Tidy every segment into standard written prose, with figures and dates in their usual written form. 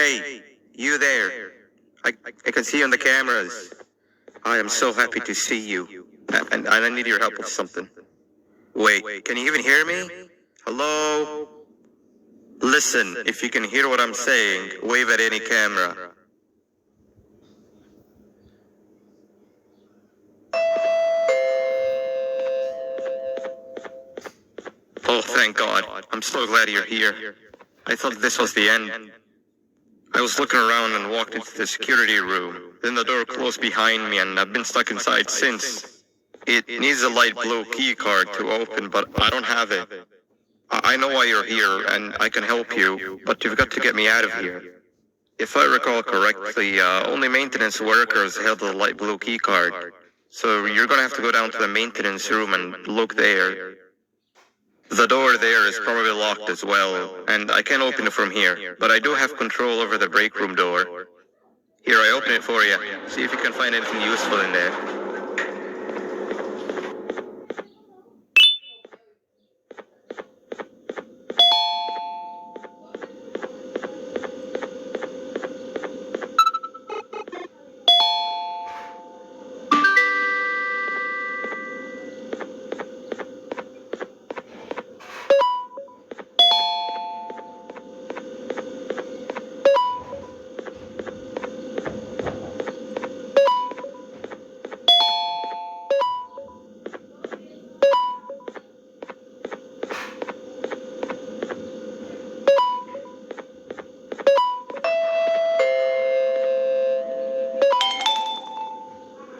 Hey, you there. I can see you on the cameras. I am so happy to see you. And I need your help with something. Wait, can you even hear me? Hello? Listen, if you can hear what I'm saying, wave at any camera. Oh, thank God. I'm so glad you're here. I thought this was the end. I was looking around and walked into the security room. Then the door closed behind me and I've been stuck inside since. It needs a light blue key card to open, but I don't have it. I know why you're here and I can help you, but you've got to get me out of here. If I recall correctly, only maintenance workers held the light blue key card. So you're gonna have to go down to the maintenance room and look there. The door there is probably locked as well, and I can't open it from here, but I do have control over the break room door. Here, I open it for you. See if you can find anything useful in there.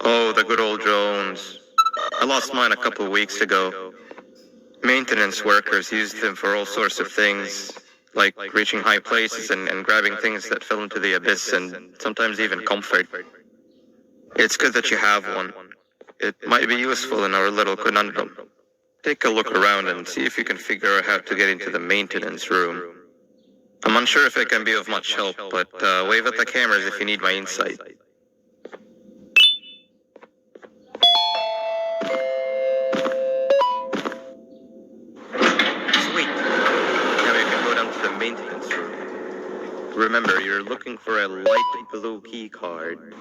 Oh, the good old drones. I lost mine a couple of weeks ago. Maintenance workers used them for all sorts of things, like reaching high places and grabbing things that fell into the abyss and sometimes even comfort. It's good that you have one. It might be useful in our little conundrum. Take a look around and see if you can figure out how to get into the maintenance room. I'm unsure if it can be of much help, but wave at the cameras if you need my insight. Sweet. Now you can go down to the maintenance room. Remember, you're looking for a light blue key card.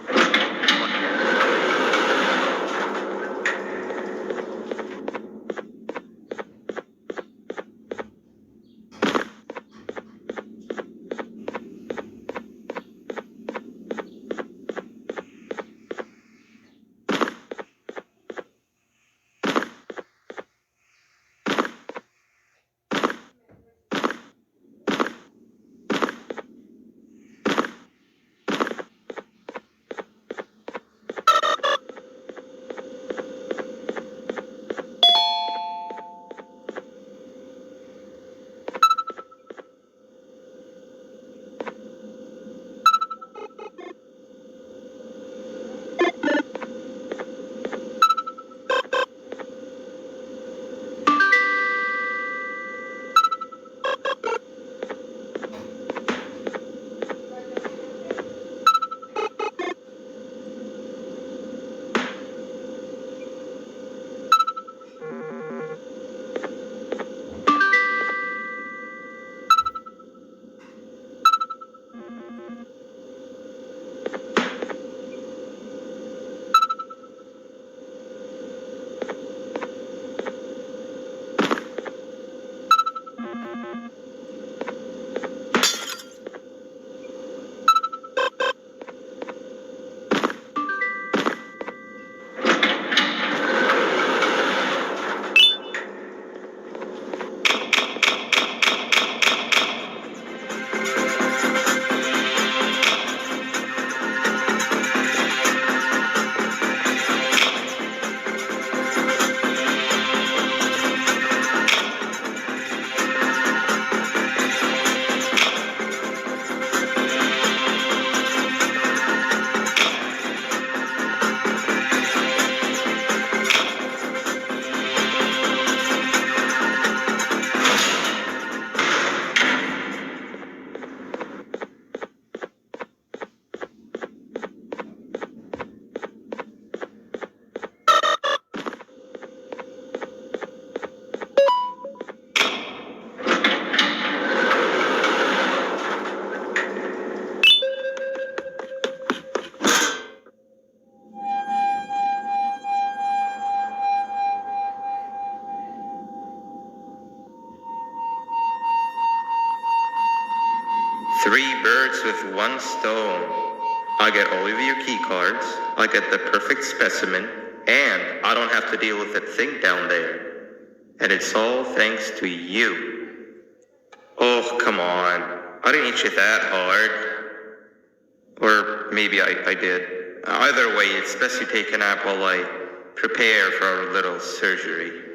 Three birds with one stone. I get all of your key cards, I get the perfect specimen, and I don't have to deal with that thing down there. And it's all thanks to you. Oh, come on. I didn't eat you that hard. Or maybe I did. Either way, it's best you take a nap while I prepare for our little surgery.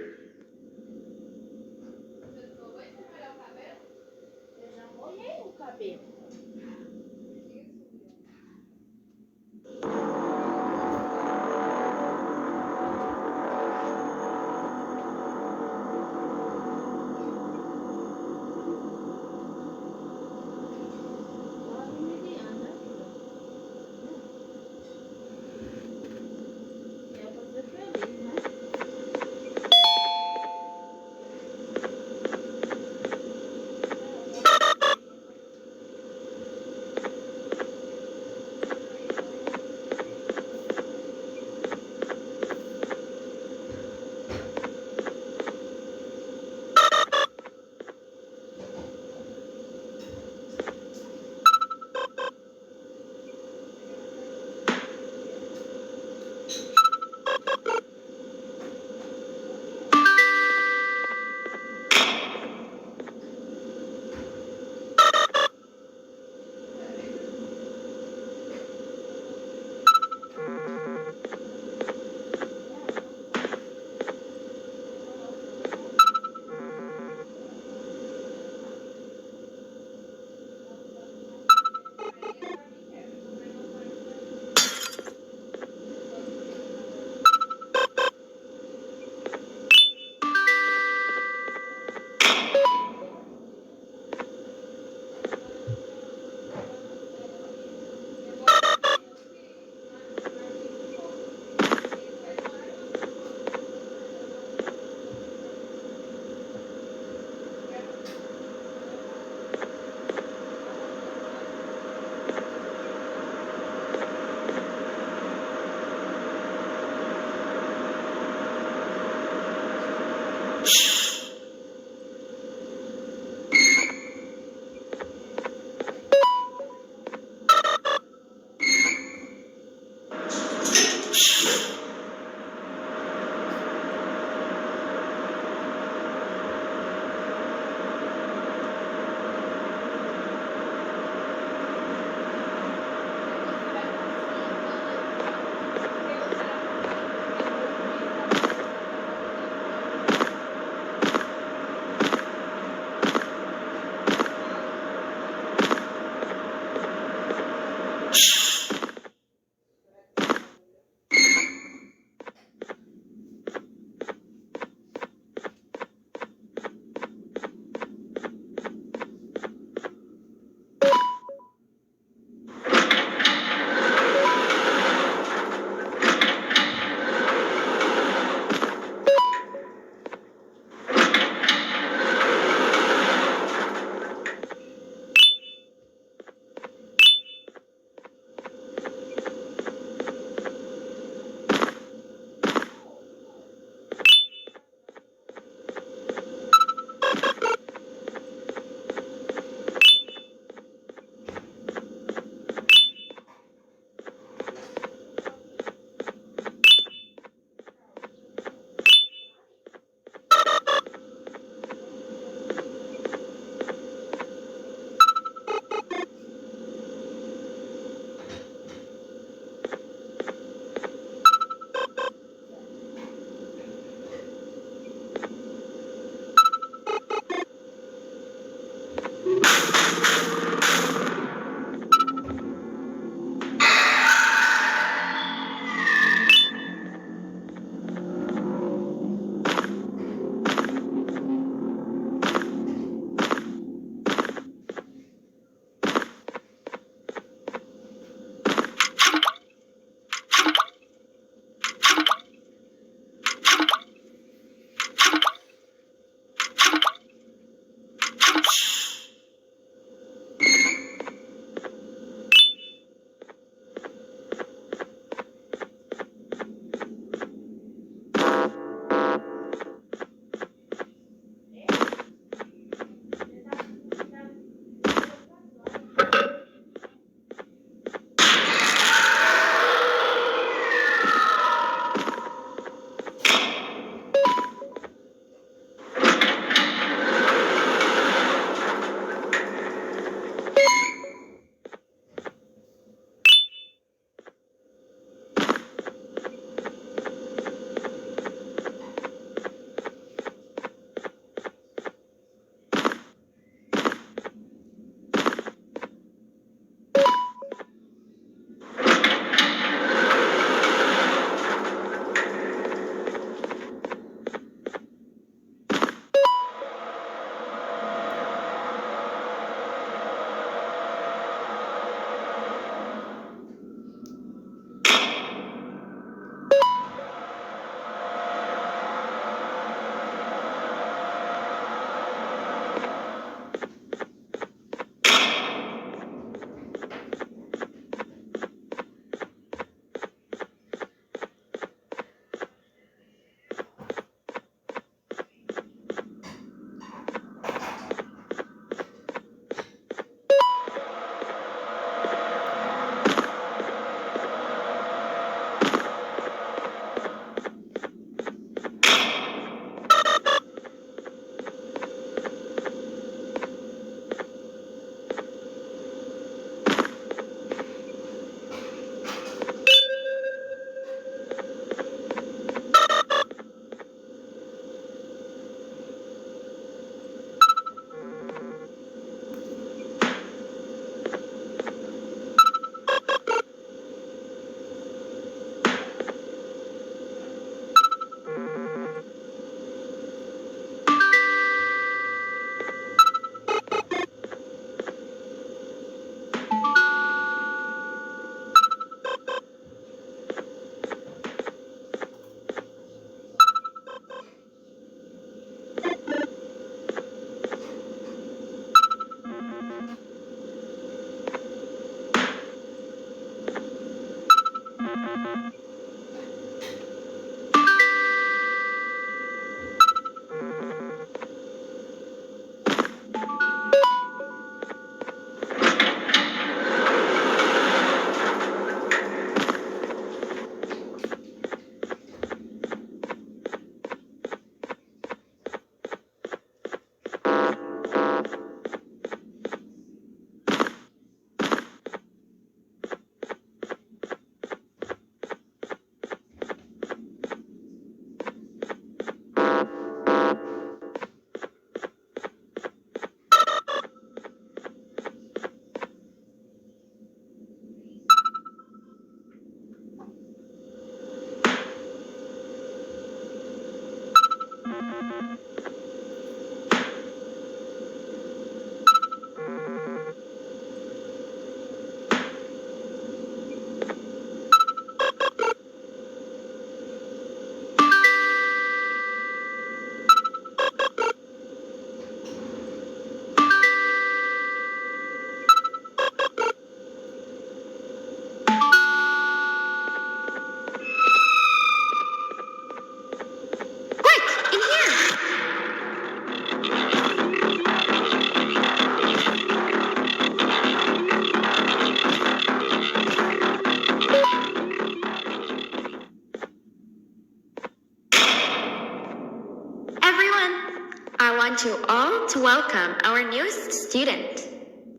want you all to welcome our newest student.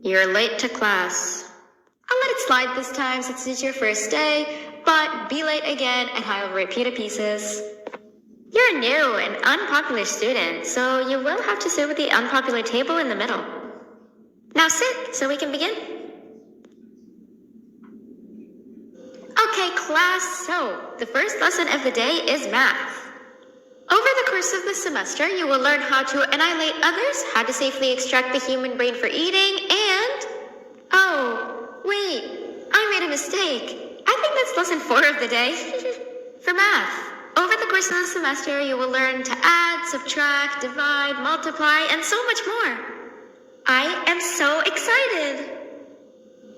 You're late to class. I'll let it slide this time since it's your first day, but be late again and I'll repeat the pieces. You're a new and unpopular student, so you will have to sit with the unpopular table in the middle. Now sit so we can begin. Okay, class, so the first lesson of the day is math. Over the course of the semester, you will learn how to annihilate others, how to safely extract the human brain for eating, and... Oh, wait, I made a mistake. I think that's lesson 4 of the day. For math. Over the course of the semester, you will learn to add, subtract, divide, multiply, and so much more. I am so excited!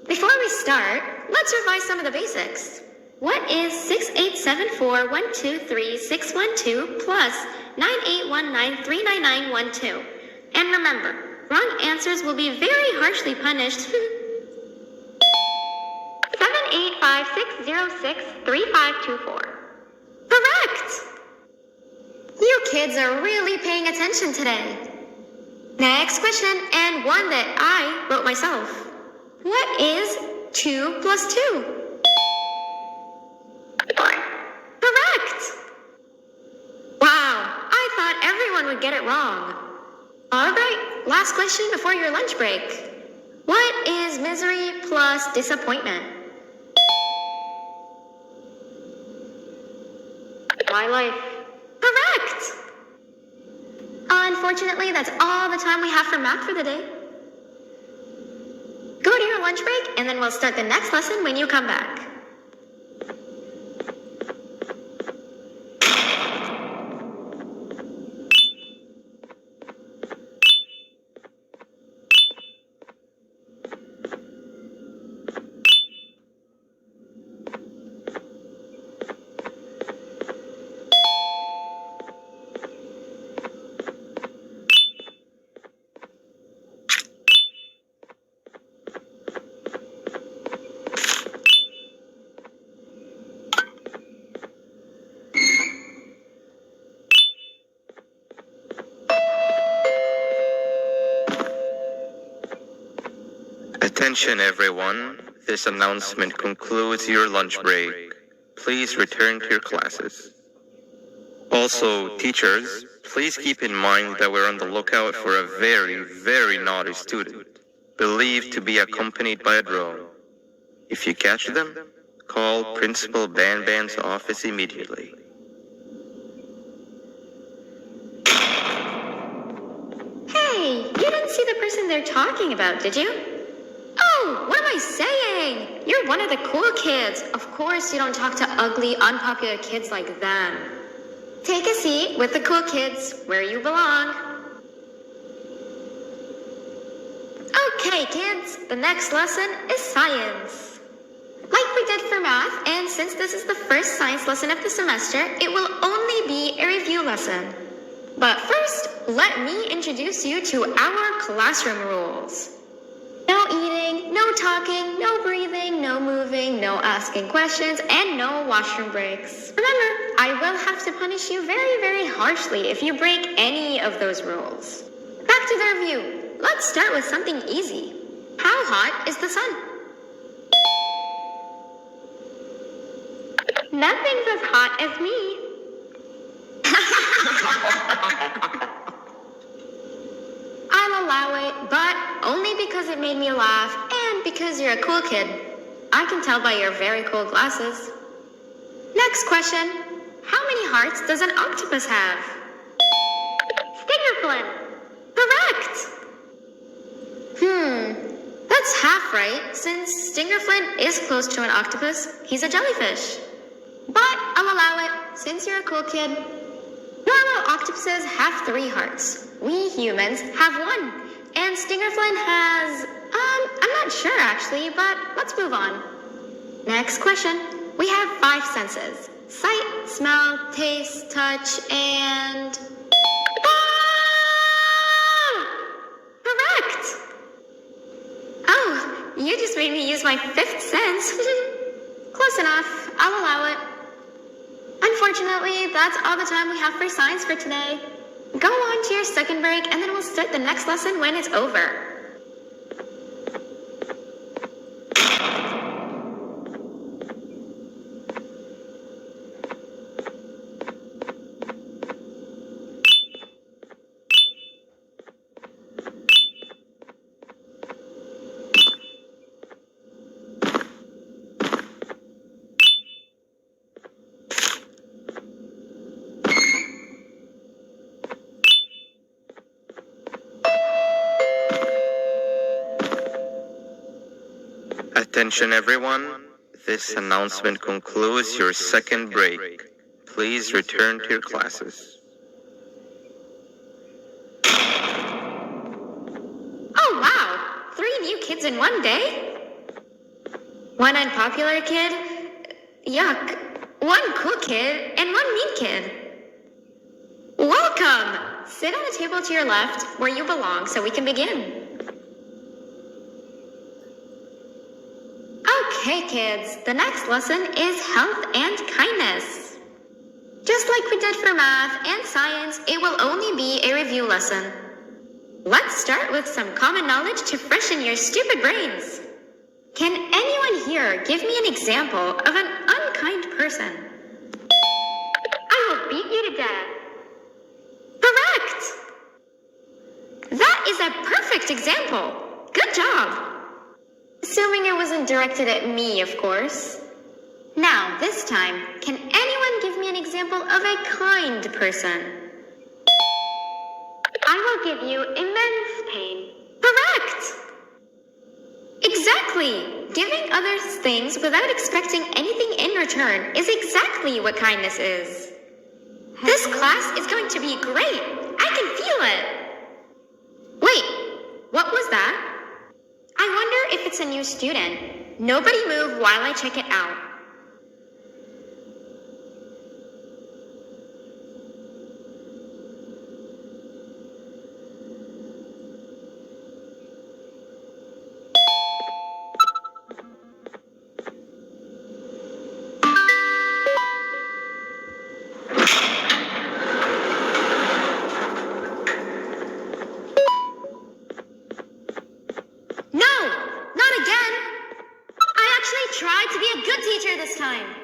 Before we start, let's revise some of the basics. What is 6874123612 plus 9819399912? And remember, wrong answers will be very harshly punished. 785-606-3524. Correct! You kids are really paying attention today. Next question, and one that I wrote myself. What is 2 plus 2? 4. Correct! Wow, I thought everyone would get it wrong. Alright, last question before your lunch break. What is misery plus disappointment? My life. Correct! Unfortunately, that's all the time we have for math for the day. Go to your lunch break, and then we'll start the next lesson when you come back. Attention everyone, this announcement concludes your lunch break. Please return to your classes. Also, teachers, please keep in mind that we're on the lookout for a very, very naughty student, believed to be accompanied by a drone. If you catch them, call Principal Banban's office immediately. Hey, you didn't see the person they're talking about, did you? Oh, what am I saying? You're one of the cool kids. Of course you don't talk to ugly, unpopular kids like them. Take a seat with the cool kids where you belong. Okay, kids, the next lesson is science. Like we did for math, and since this is the first science lesson of the semester, it will only be a review lesson. But first, let me introduce you to our classroom rules. No eating, no talking, no breathing, no moving, no asking questions, and no washroom breaks. Remember, I will have to punish you very, very harshly if you break any of those rules. Back to the review. Let's start with something easy. How hot is the sun? Nothing's as hot as me. I'll allow it, but only because it made me laugh and because you're a cool kid. I can tell by your very cool glasses. Next question. How many hearts does an octopus have? Stingerflint. Correct! That's half right, since Stingerflint is close to an octopus. He's a jellyfish. But I'll allow it, since you're a cool kid. Normal octopuses have 3 hearts. We humans have 1. And Stingerflint has... I'm not sure actually, but let's move on. Next question. We have 5 senses. Sight, smell, taste, touch, and... Ah! Correct! Oh, you just made me use my 5th sense. Close enough. I'll allow it. Unfortunately, that's all the time we have for science for today. Go on to your second break, and then we'll start the next lesson when it's over. Attention everyone, this announcement concludes your second break. Please return to your classes. Oh wow! 3 new kids in one day? 1 unpopular kid? Yuck. 1 cool kid and 1 mean kid. Welcome! Sit on the table to your left where you belong so we can begin. Okay, kids, the next lesson is health and kindness. Just like we did for math and science, it will only be a review lesson. Let's start with some common knowledge to freshen your stupid brains. Can anyone here give me an example of an unkind person? I will beat you to death. Correct! That is a perfect example. Good job. Assuming it wasn't directed at me, of course. Now, this time, can anyone give me an example of a kind person? I will give you immense pain. Correct! Exactly! Giving others things without expecting anything in return is exactly what kindness is. This class is going to be great! I can feel it! Wait, what was that? I wonder if it's a new student. Nobody move while I check it out. Tried to be a good teacher this time.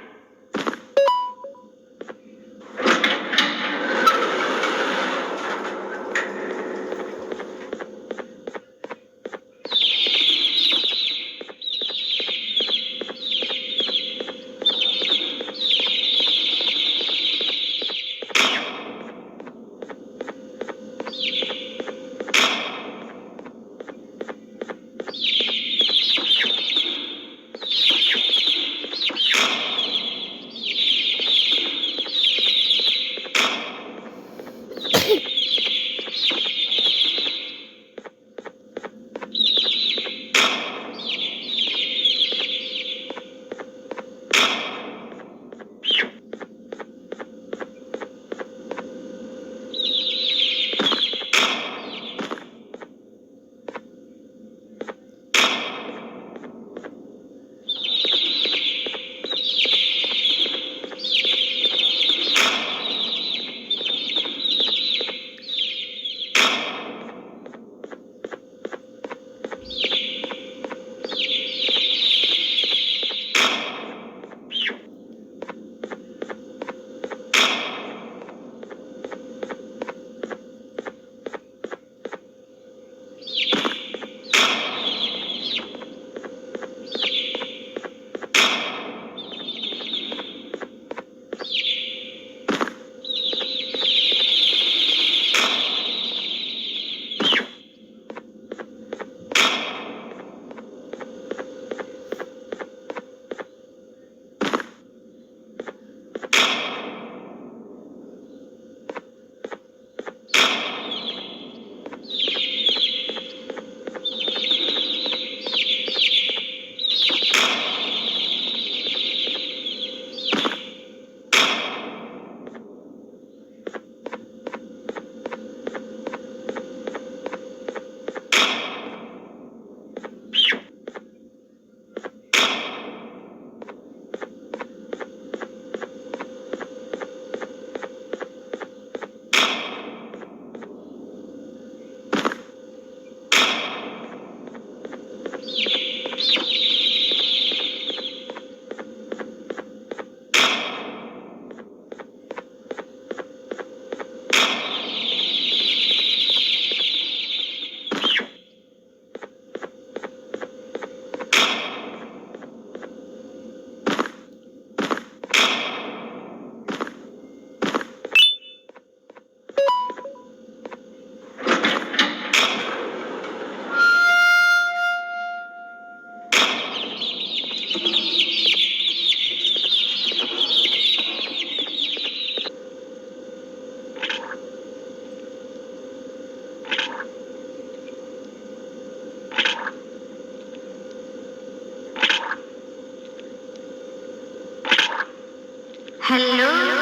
Hello?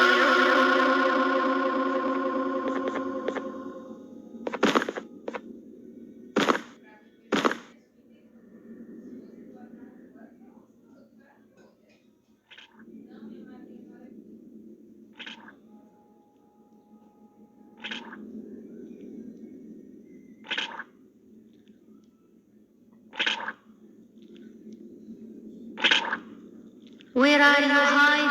Where are you hiding?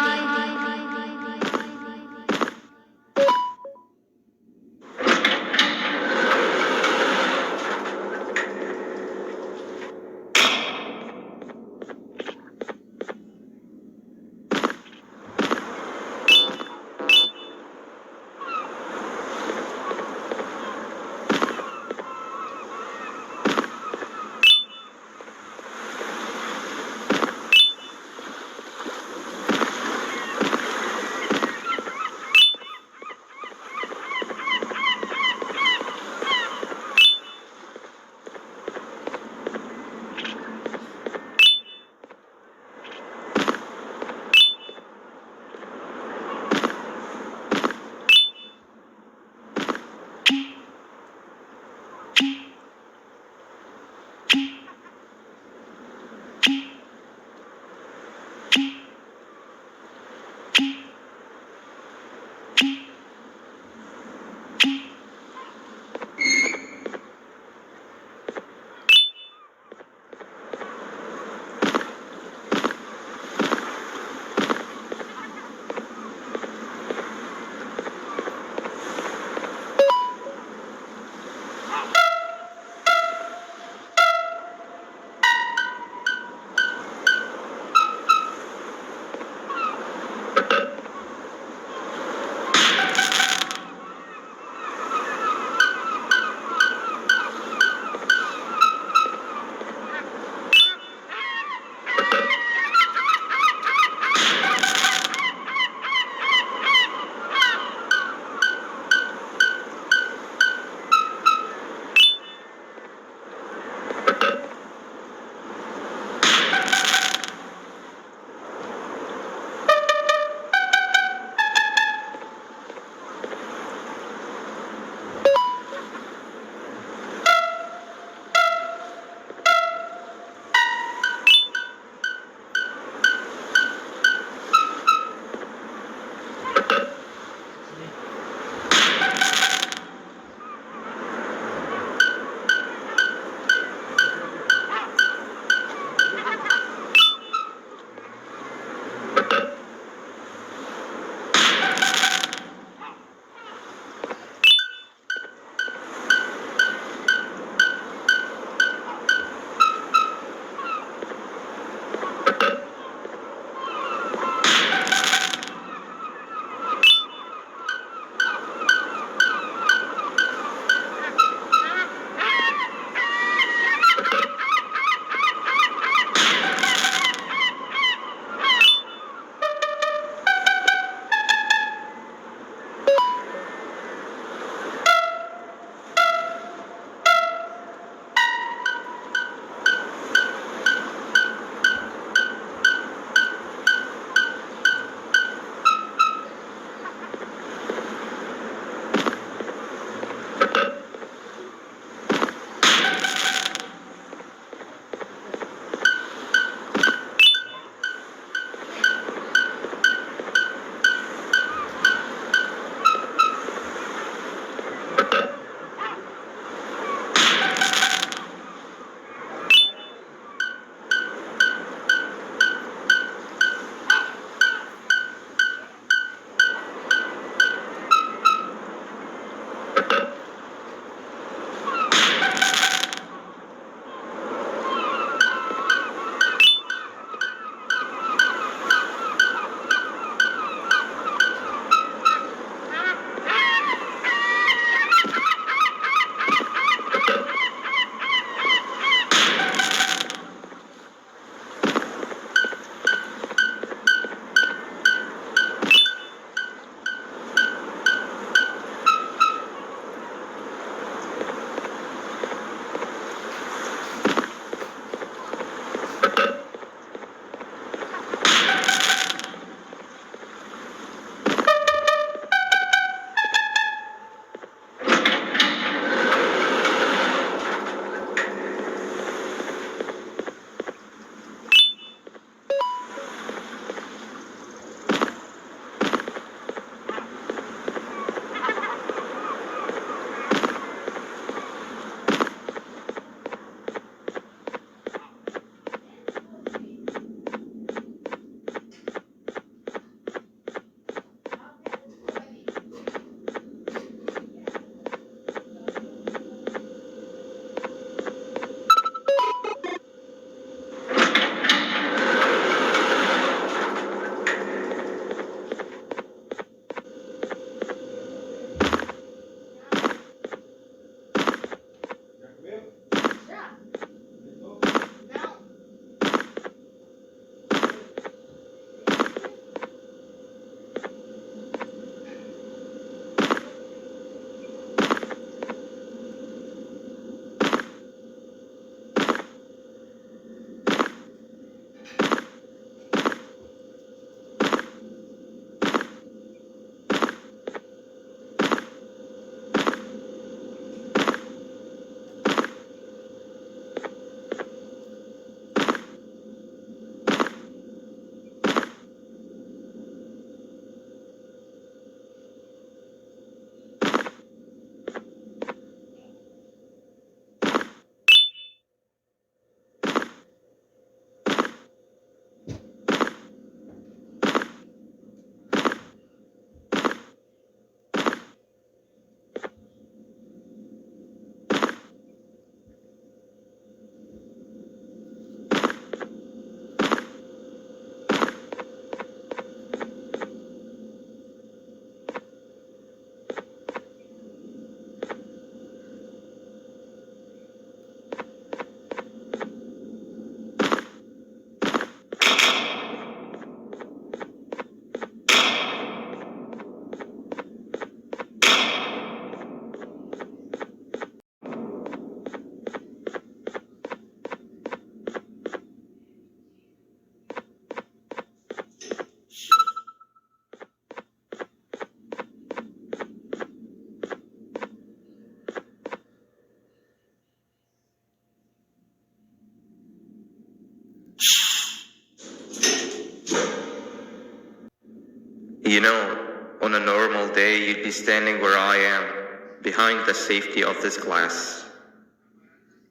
You know, on a normal day, you'd be standing where I am, behind the safety of this glass.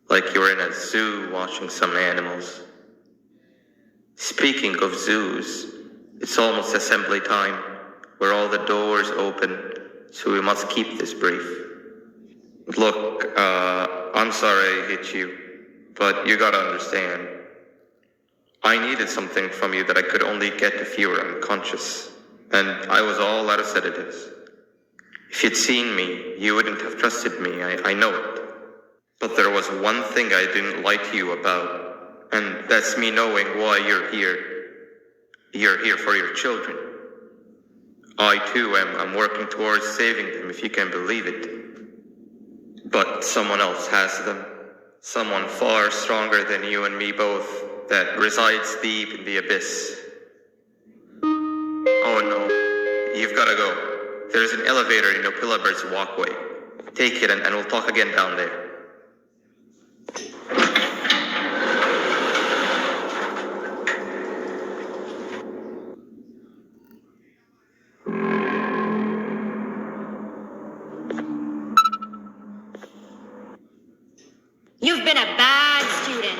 Like you're in a zoo watching some animals. Speaking of zoos, it's almost assembly time, where all the doors open, so we must keep this brief. Look, I'm sorry I hit you, but you gotta understand. I needed something from you that I could only get if you were unconscious, and I was all out of sedatives. If you'd seen me, you wouldn't have trusted me, I know it. But there was one thing I didn't lie to you about, and that's me knowing why you're here. You're here for your children. I too am working towards saving them, if you can believe it. But someone else has them. Someone far stronger than you and me both, that resides deep in the abyss. Oh no, you've gotta go. There's an elevator in Opillabird's walkway. Take it and we'll talk again down there. You've been a bad student.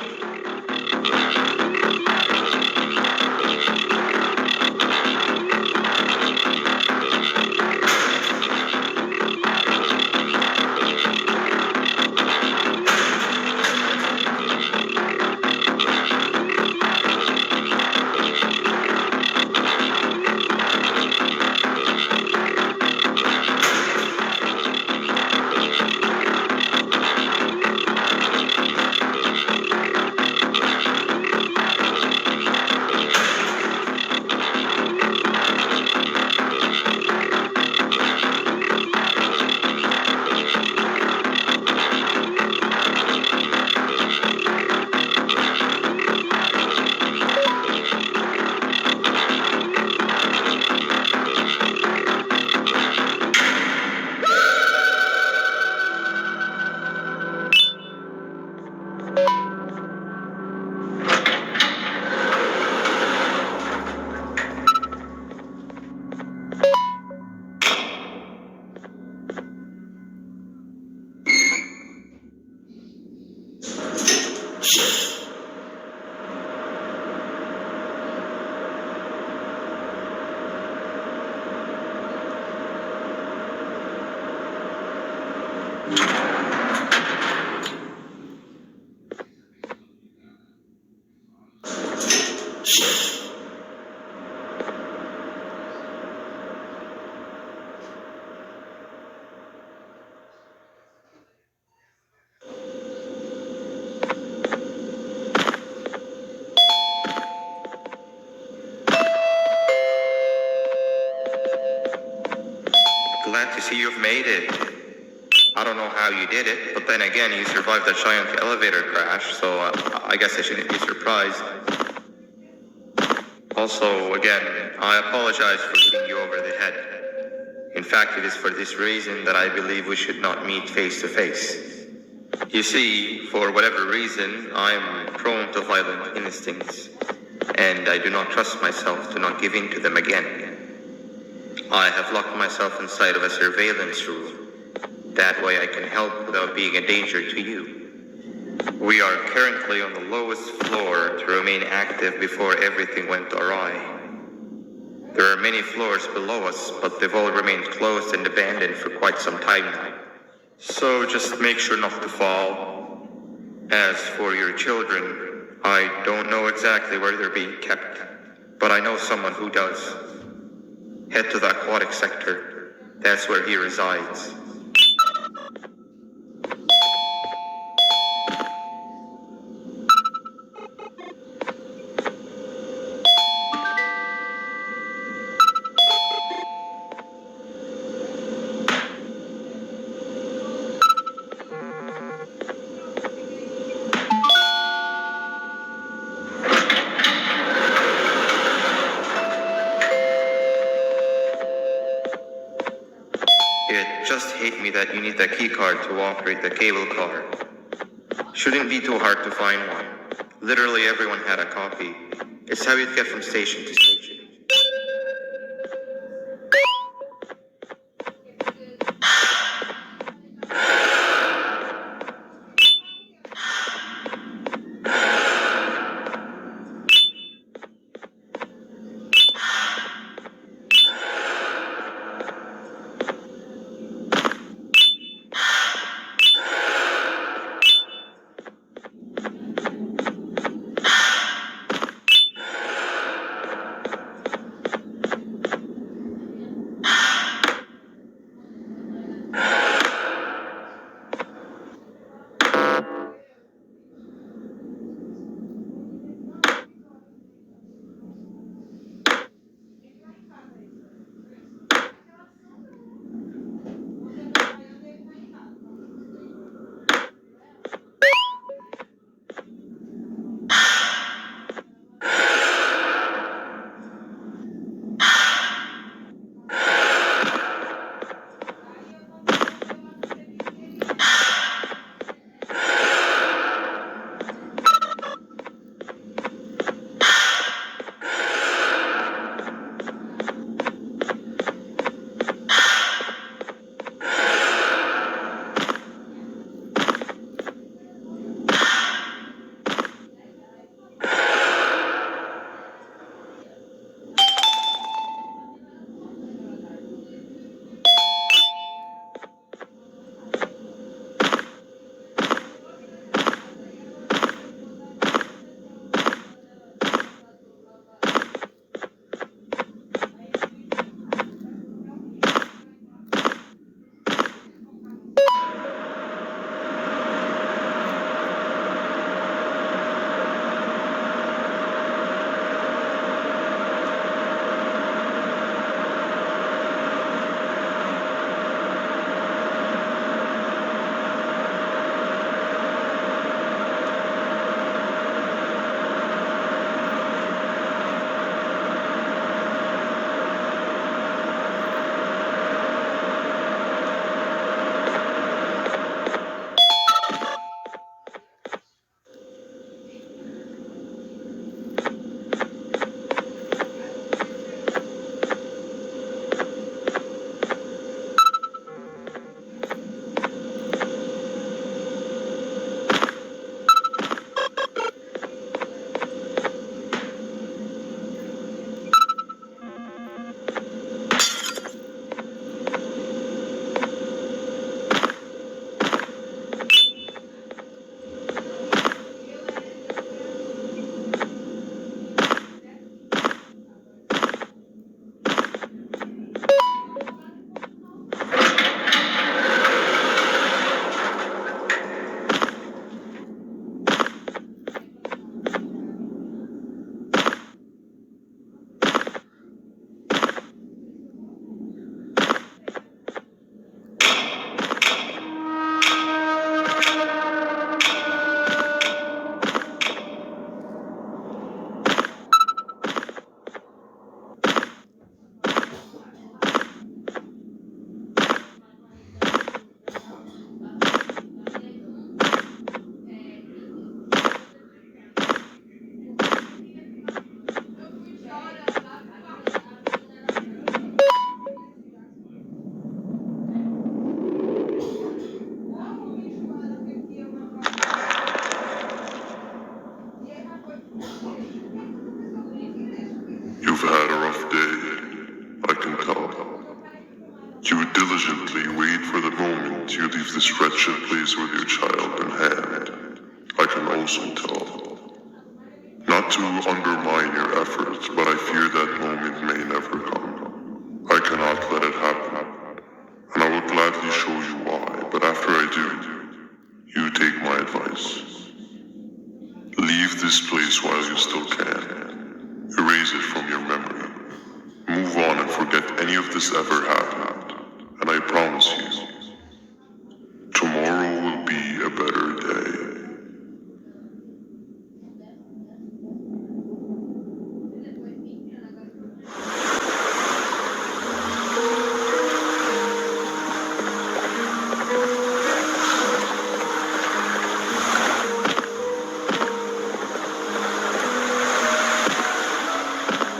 Glad to see you've made it. I don't know how you did it, but then again, you survived the giant elevator crash, so I guess I shouldn't be surprised. Also, again, I apologize for hitting you over the head. In fact, it is for this reason that I believe we should not meet face to face. You see, for whatever reason, I'm prone to violent instincts, and I do not trust myself to not give in to them again. I have locked myself inside of a surveillance room. That way I can help without being a danger to you. We are currently on the lowest floor to remain active before everything went awry. There are many floors below us, but they've all remained closed and abandoned for quite some time now. So just make sure not to fall. As for your children, I don't know exactly where they're being kept, but I know someone who does. Head to the aquatic sector. That's where he resides. It just hate me that you need the key card to operate the cable car. Shouldn't be too hard to find one. Literally everyone had a copy. It's how you'd get from station to station. also tell. Not to undermine your efforts, but I fear that moment may never come. I cannot let it happen, and I will gladly show you why, but after I do, you take my advice. Leave this place while you still can. Erase it from your memory. Move on and forget any of this ever happened. And I promise you, tomorrow will be a better day.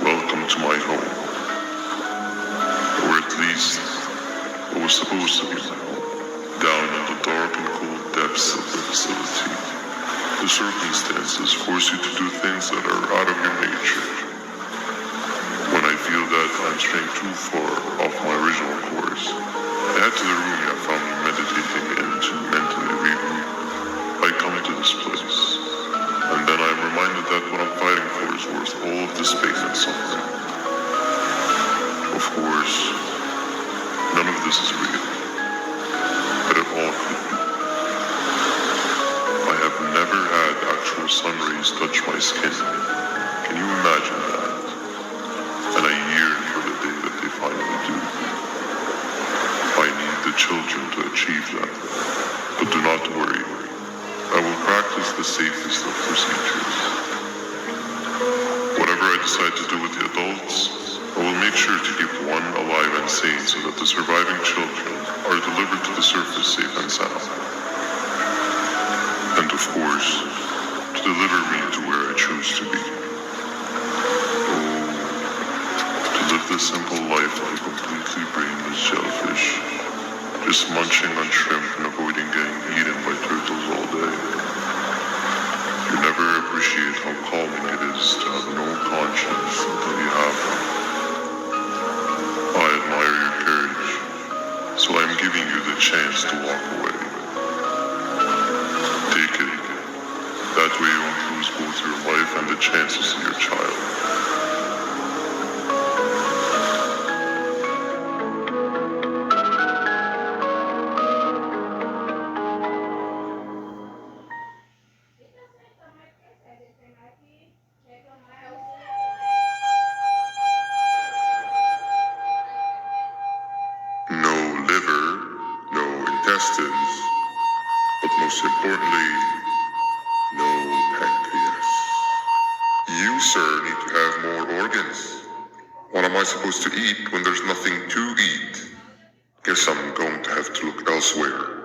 Welcome to my home. Or at least, it was supposed to be my home. Down in the dark and cold depths of the facility. The circumstances force you to do things that are out of your nature. When I feel that I'm straying too far off my original course, I head to the room I found me meditating in to mentally regroup. I come to this place, and then I'm reminded that what I'm fighting for is worth all of this pain and suffering. Of course, none of this is real, but it all could be. I have never had actual sun rays touch my skin. Can you imagine that? And I yearn for the day that they finally do. I need the children to achieve that. But do not worry. I will practice the safest of procedures. Whatever I decide to do with the adults, I will make sure to keep one alive and sane so that the surviving children are delivered to the surface safe and sound. And of course, to deliver me to where I choose to be. Oh, to live this simple life of a completely brainless shellfish, just munching on shrimp and avoiding getting eaten by turtles all day. You never appreciate how calming it is to have no conscience until you have one. I admire your courage, so I'm giving you the chance to walk away. Take it. That way you won't lose both your life and the chances of your child. No liver, no intestines, but most importantly, no pancreas. You, sir, need to have more organs. What am I supposed to eat when there's nothing to eat? Guess I'm going to have to look elsewhere.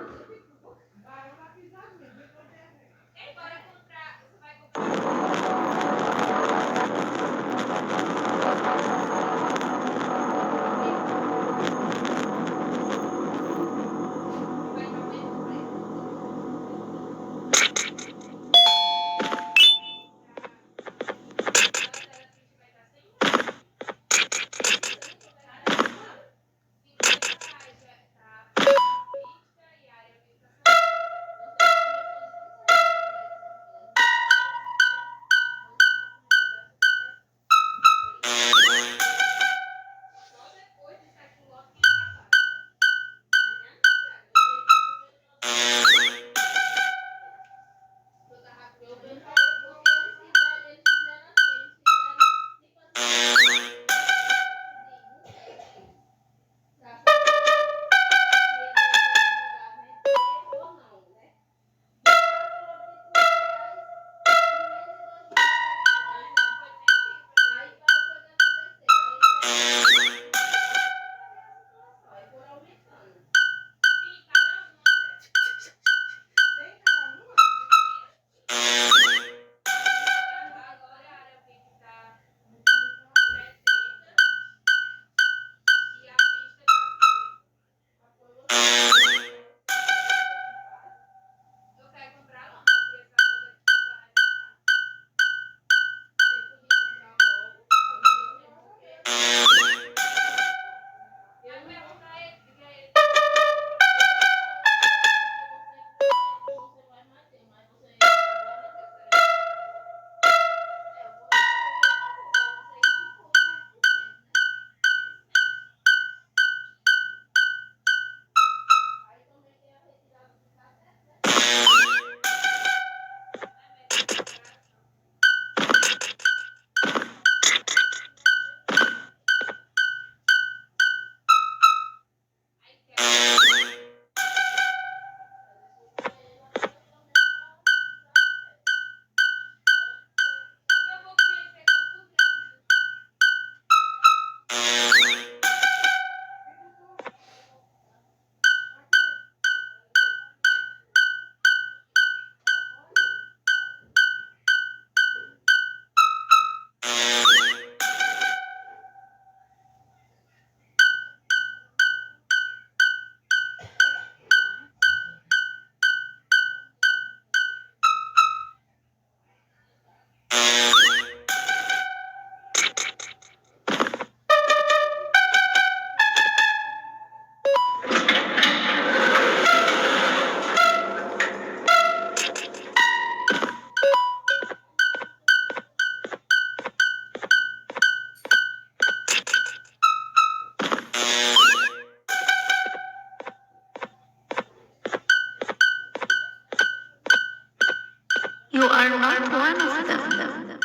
You are not one of them.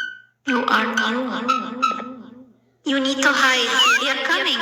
You are new. You need to hide. They are coming.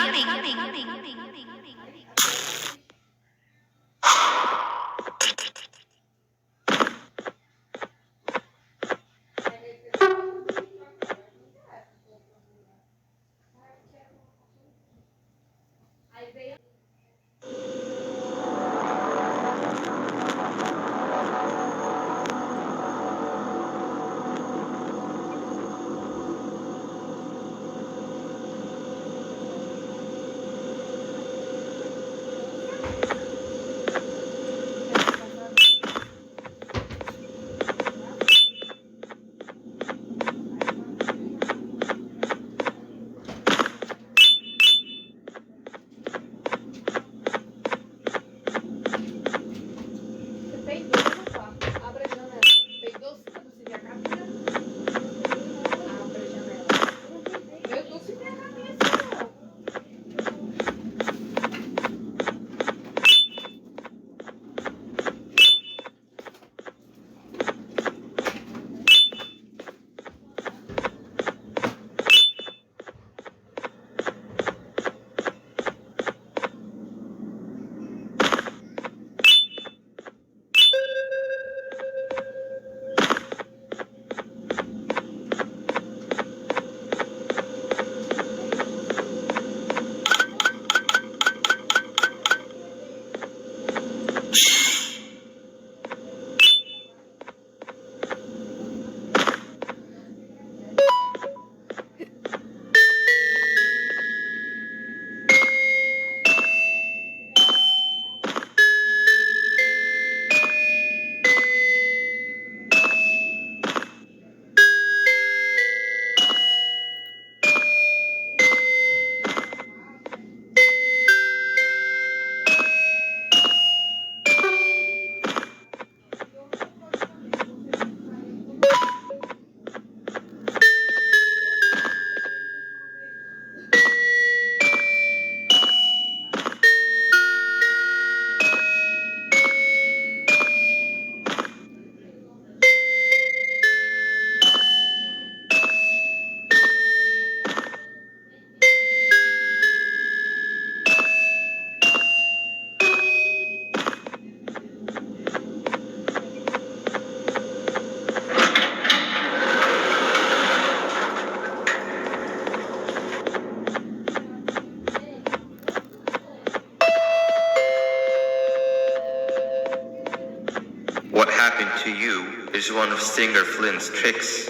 What happened to you is one of Stinger Flynn's tricks.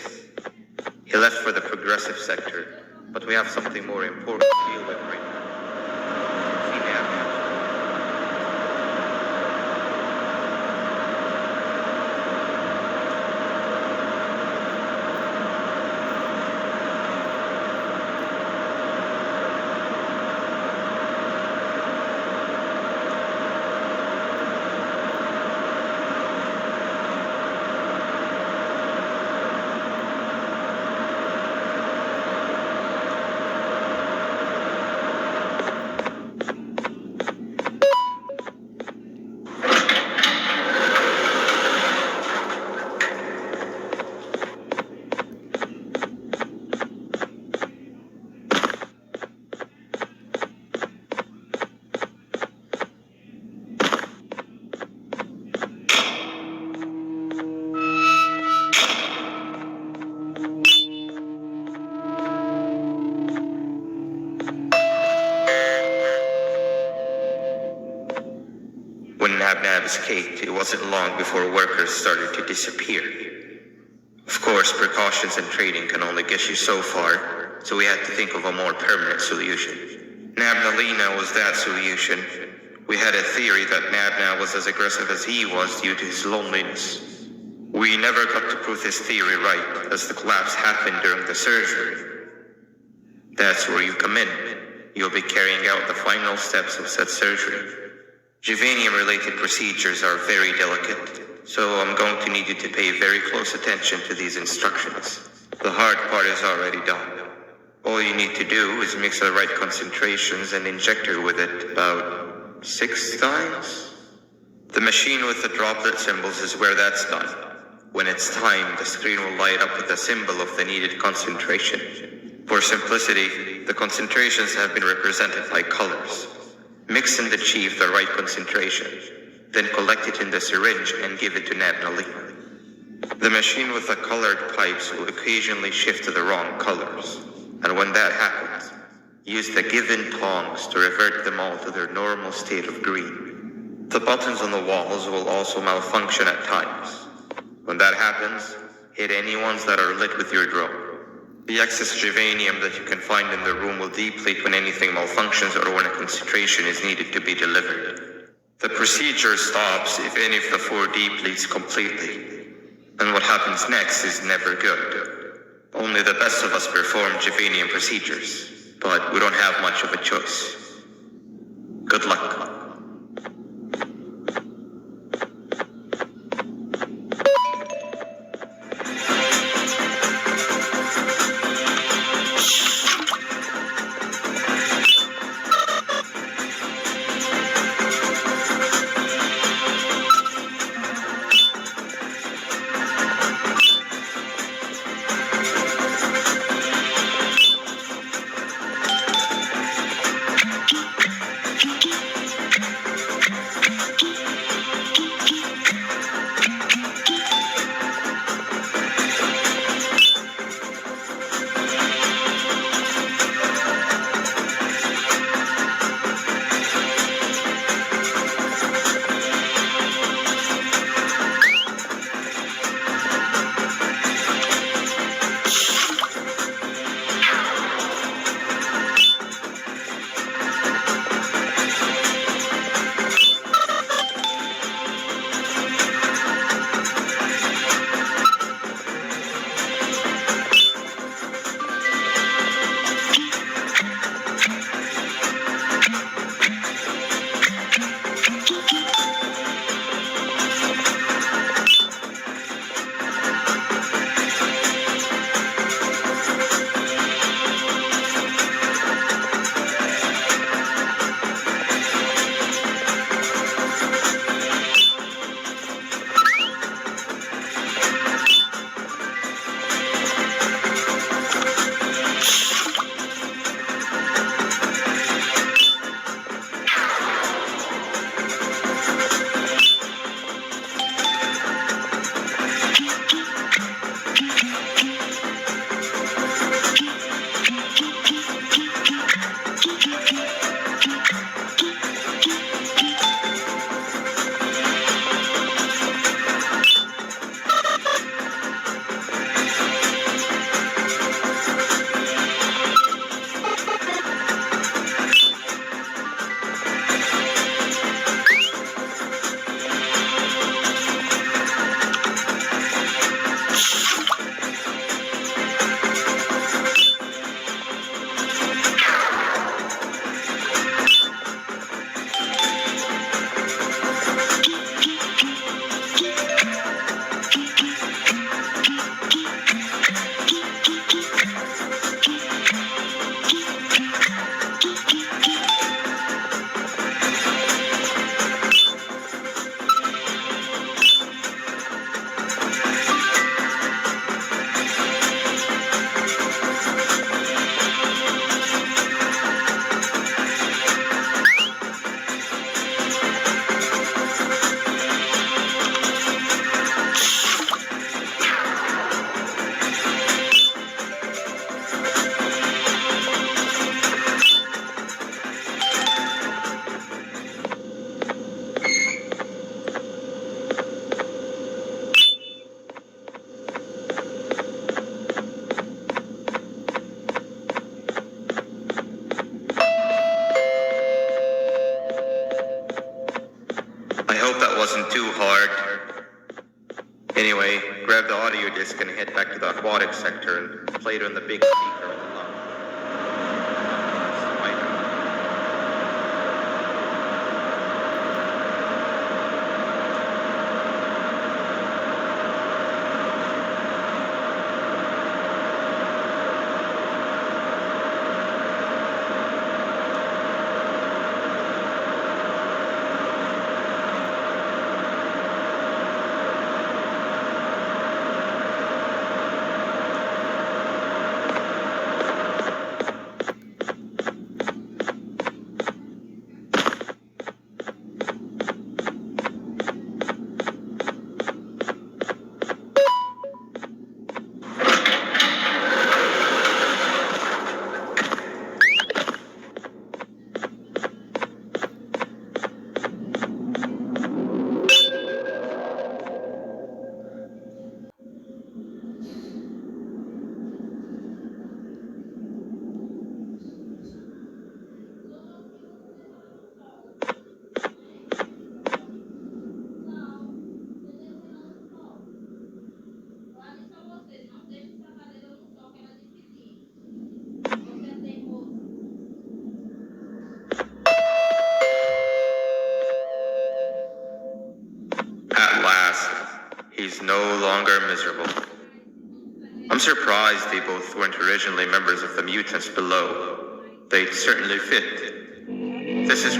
He left for the progressive sector, but we have something more important to deal with right now. See, man. When Nab escaped, it wasn't long before workers started to disappear. Of course, precautions and trading can only get you so far, so we had to think of a more permanent solution. Nabnalina was that solution. We had a theory that Nabna was as aggressive as he was due to his loneliness. We never got to prove this theory right, as the collapse happened during the surgery. That's where you come in. You'll be carrying out the final steps of said surgery. Juvenium-related procedures are very delicate, so I'm going to need you to pay very close attention to these instructions. The hard part is already done. All you need to do is mix the right concentrations and inject her with it about 6 times. The machine with the droplet symbols is where that's done. When it's time, the screen will light up with a symbol of the needed concentration. For simplicity, the concentrations have been represented by colors. Mix and achieve the right concentration, then collect it in the syringe and give it to Nat and Ali. The machine with the colored pipes will occasionally shift to the wrong colors, and when that happens, use the given tongs to revert them all to their normal state of green. The buttons on the walls will also malfunction at times. When that happens, hit any ones that are lit with your drone. The excess germanium that you can find in the room will deplete when anything malfunctions or when a concentration is needed to be delivered. The procedure stops if any of the four depletes completely. And what happens next is never good. Only the best of us perform germanium procedures, but we don't have much of a choice. Good luck. Wasn't too hard. Anyway, grab the audio disc and head back to the aquatic sector and play it on the big speaker on the lounge. is no longer miserable. I'm surprised they both weren't originally members of the mutants below. They'd certainly fit. This is...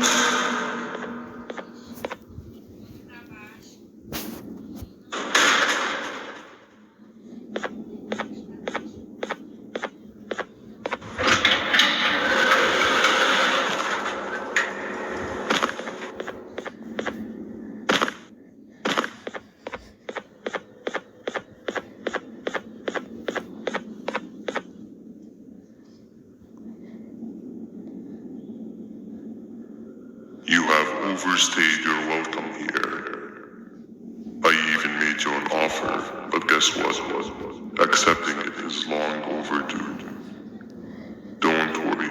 You have overstayed your welcome here. I even made you an offer, but guess what? Accepting it is long overdue. Don't worry,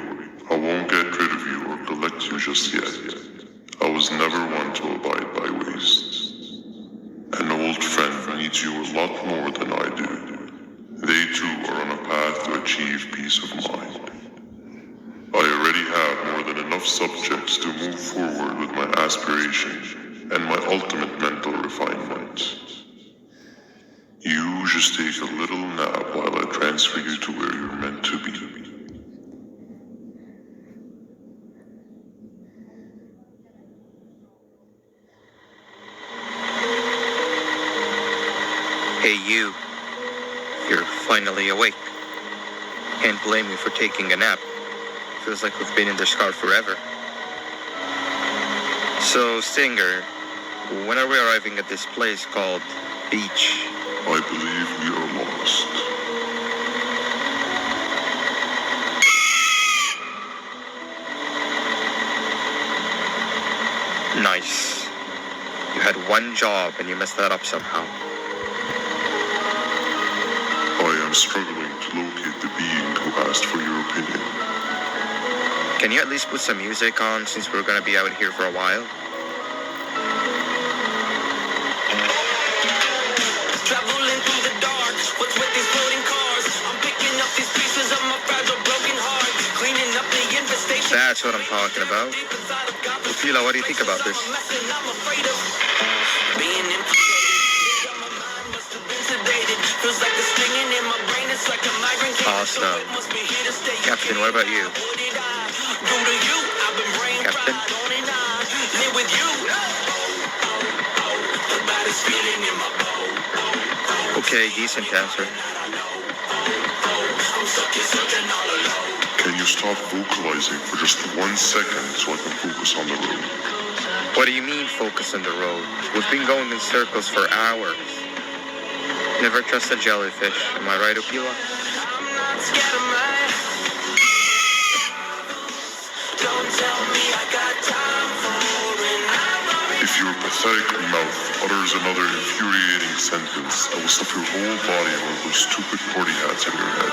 I won't get rid of you or collect you just yet. I was never one to abide by wastes. An old friend needs you a lot more than I do. They too are on a path to achieve peace of mind. I already have more than enough subjects to move forward with my aspiration and my ultimate mental refinement. You just take a little nap while I transfer you to where you're meant to be. Hey you. You're finally awake. Can't blame you for taking a nap. Feels like we've been in this car forever. So, Stinger, when are we arriving at this place called Beach? I believe we are lost. Nice. You had one job and you messed that up somehow. I am struggling to locate the being who asked for your opinion. Can you at least put some music on since we're gonna be out here for a while? Traveling through the dark, what's with these floating cars? I'm picking up these pieces of my fragile broken heart, cleaning up the infestation. That's what I'm talking about. Fila, what do you think about this? I'm afraid of being implicated. My mind must have been sedated. Feels like the stinging in my brain. It's like a migraine. Awesome. Must be here to stay. Captain, what about you? What did I do to you? I've been brain Captain? fried on and on. Live with you. The baddest feeling in my bones. Okay, decent answer. I'm stuck here searching all alone. Can you stop vocalizing for just 1 second so I can focus on the road? What do you mean focus on the road? We've been going in circles for hours. Never trust a jellyfish, am I right, Opila? I'm not scared of mine. Don't tell me I got time for it. If your pathetic mouth utters another infuriating sentence, I will stuff your whole body in one of those stupid party hats on your head.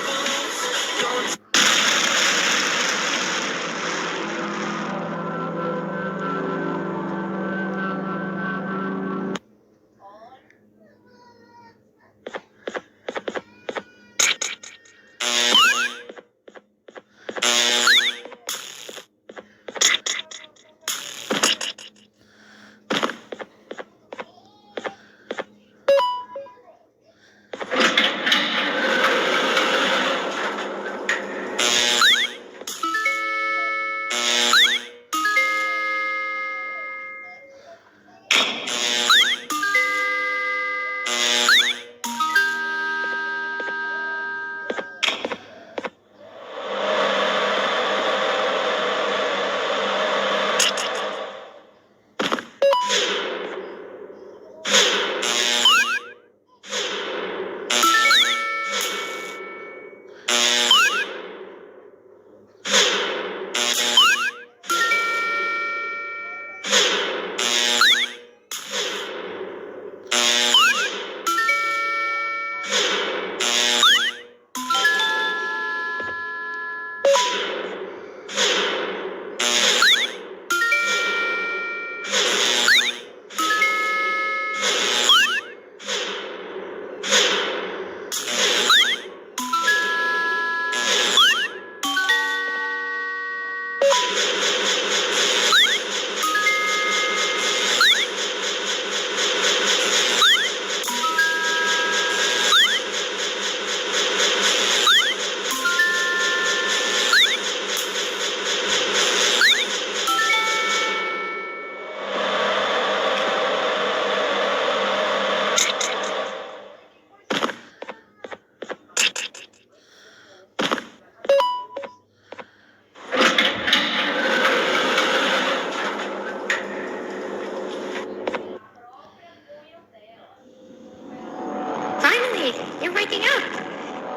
Hey, you're waking up.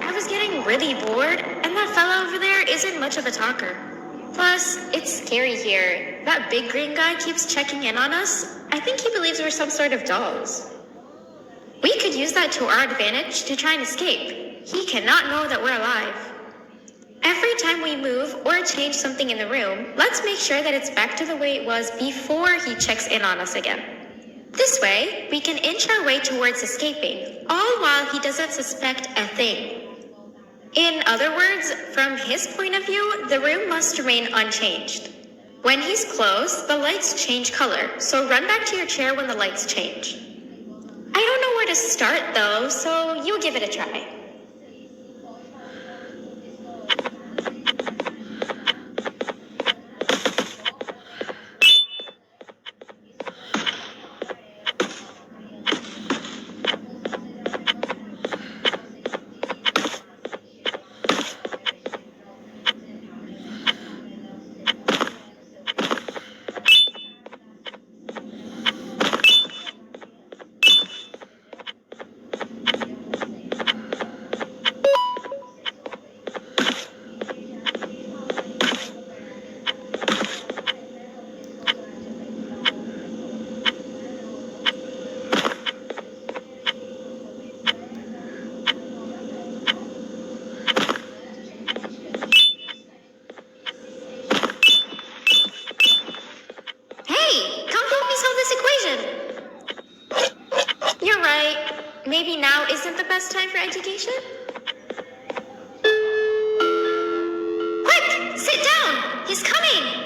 I was getting really bored, and that fella over there isn't much of a talker. Plus, it's scary here. That big green guy keeps checking in on us. I think he believes we're some sort of dolls. We could use that to our advantage to try and escape. He cannot know that we're alive. Every time we move or change something in the room, let's make sure that it's back to the way it was before he checks in on us again. This way, we can inch our way towards escaping, all while he doesn't suspect a thing. In other words, from his point of view, the room must remain unchanged. When he's close, the lights change color, so run back to your chair when the lights change. I don't know where to start though, so you give it a try. Maybe now isn't the best time for education? Quick! Sit down! He's coming!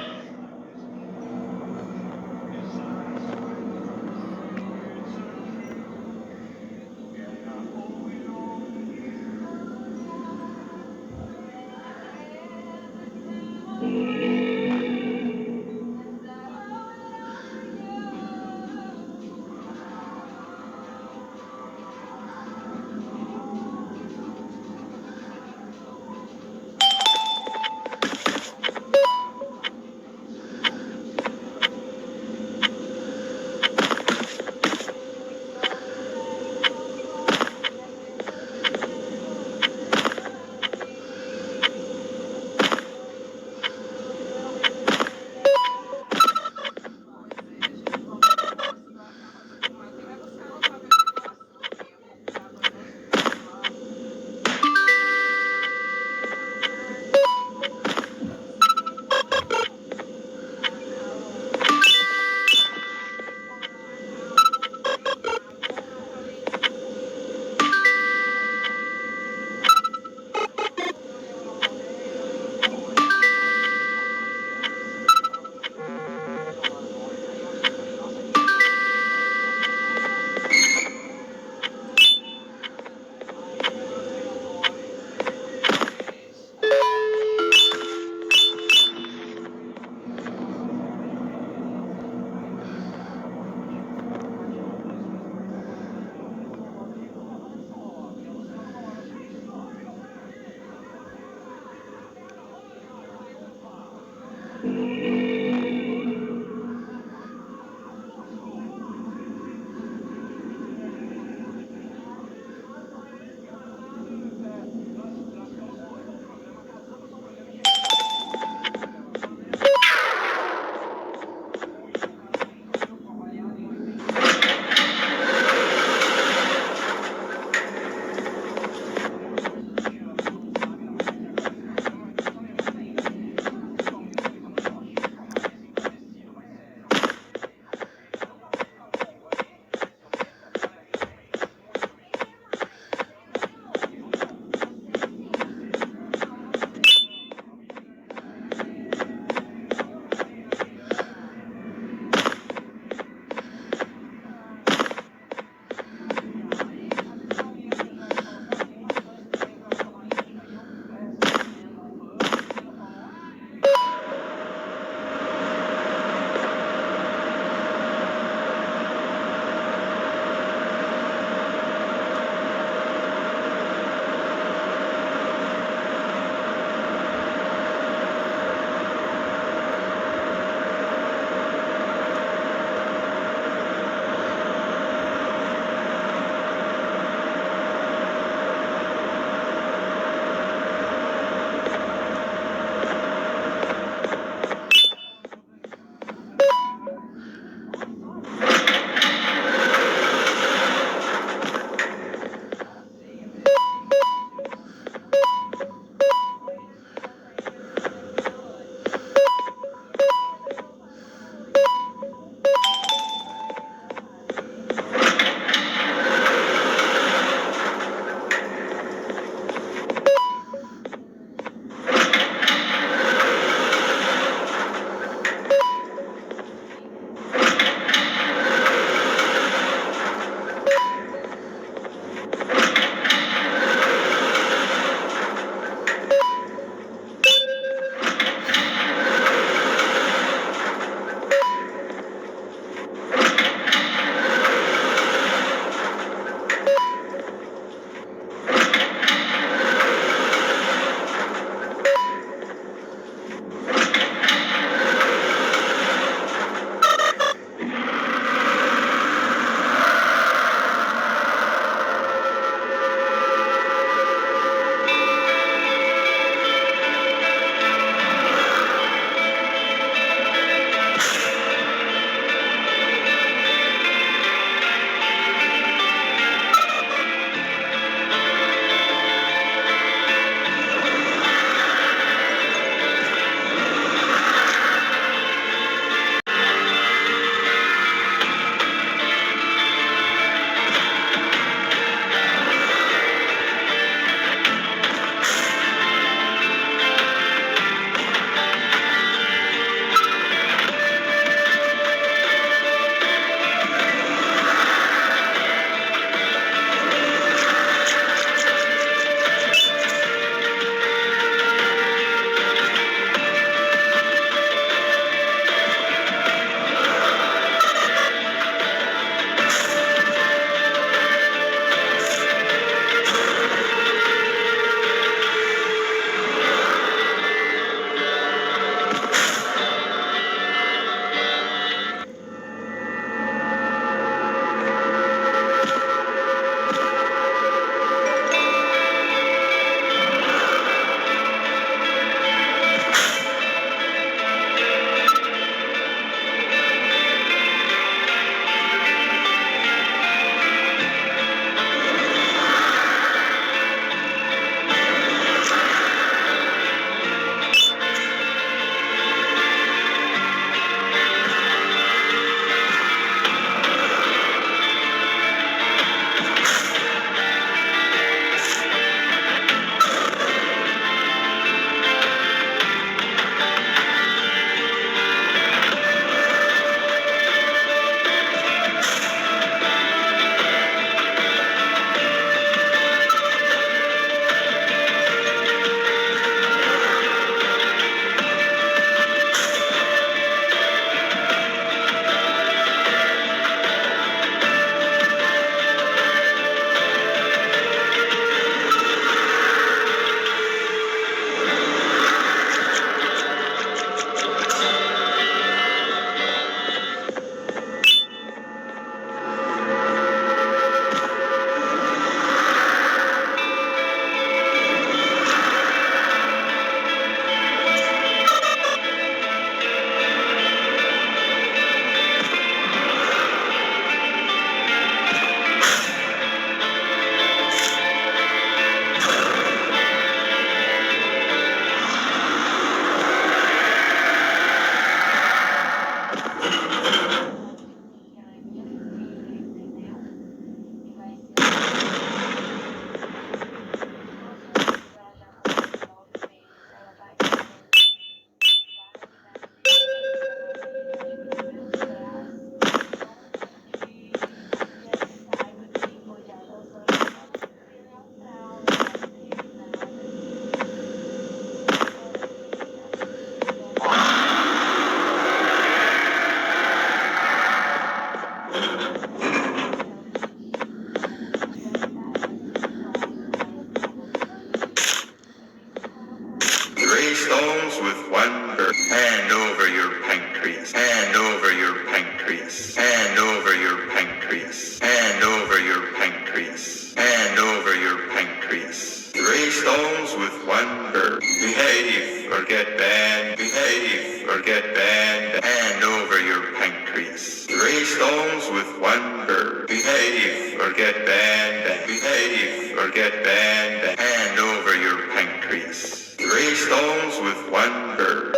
stones with one bird. Hand over your pancreas. Hand over your pancreas. Hand over your pancreas. Hand over your pancreas. Hand over your pancreas. 3 stones with one bird. Behave or get banned. Behave or get banned. Hand over your pancreas. 3 stones with one bird. Behave or get banned. Behave or get banned. Hand over your pancreas. 3 stones with one bird.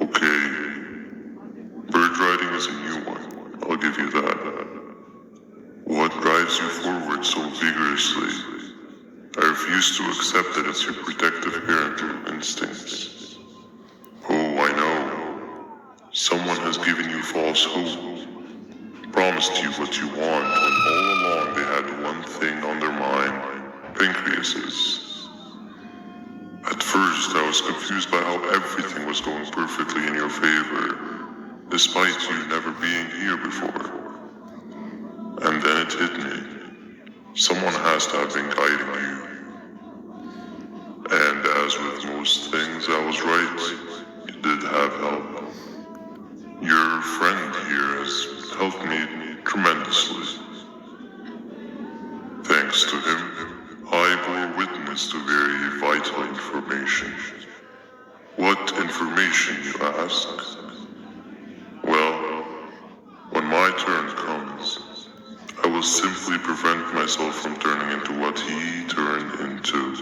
Okay, bird riding is a new one. I'll give you that. What drives you forward so vigorously? I refuse to accept that it's your protective parental instincts. Oh, I know. Someone has given you false hope, promised you what you want, and all along they had one thing on their mind: pancreases. At first, I was confused by how everything was going perfectly in your favor, despite you never being here before. And then it hit me. Someone has to have been guiding you. And as with most things, I was right. You did have help. Your friend here has helped me tremendously. Thanks to him, I bore witness to very vital information. What information, you ask? Well, when my turn comes, I will simply prevent myself from turning into what he turned into.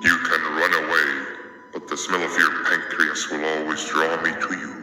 You can run away, but the smell of your pancreas will always draw me to you.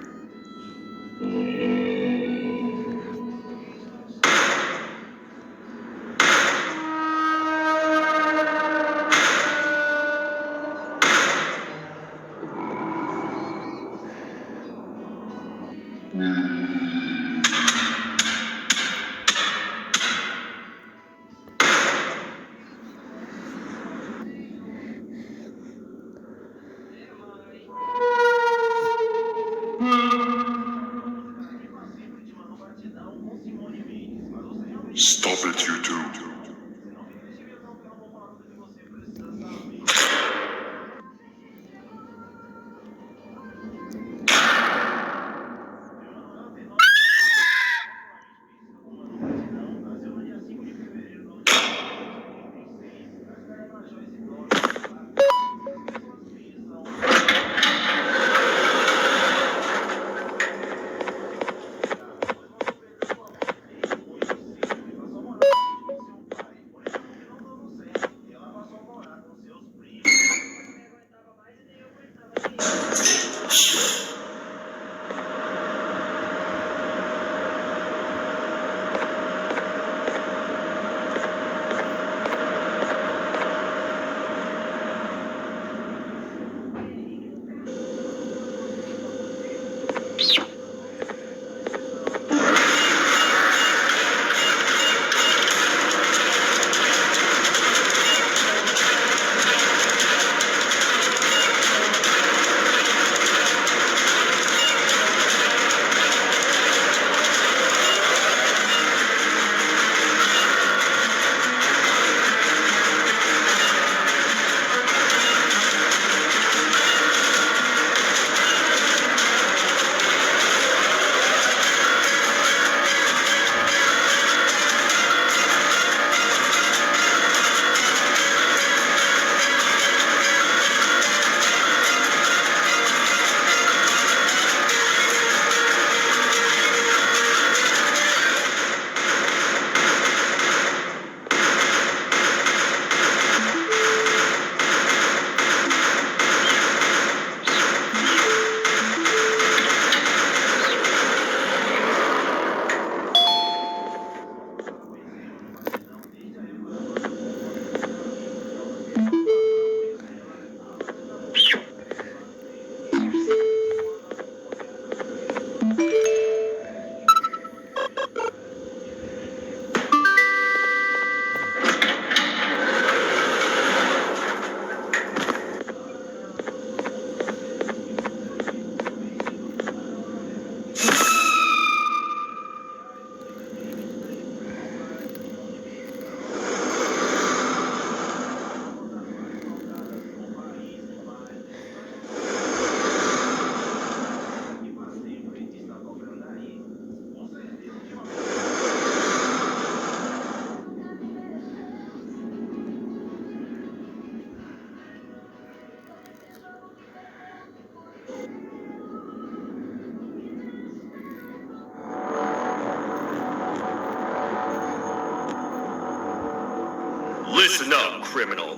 Listen up, criminal.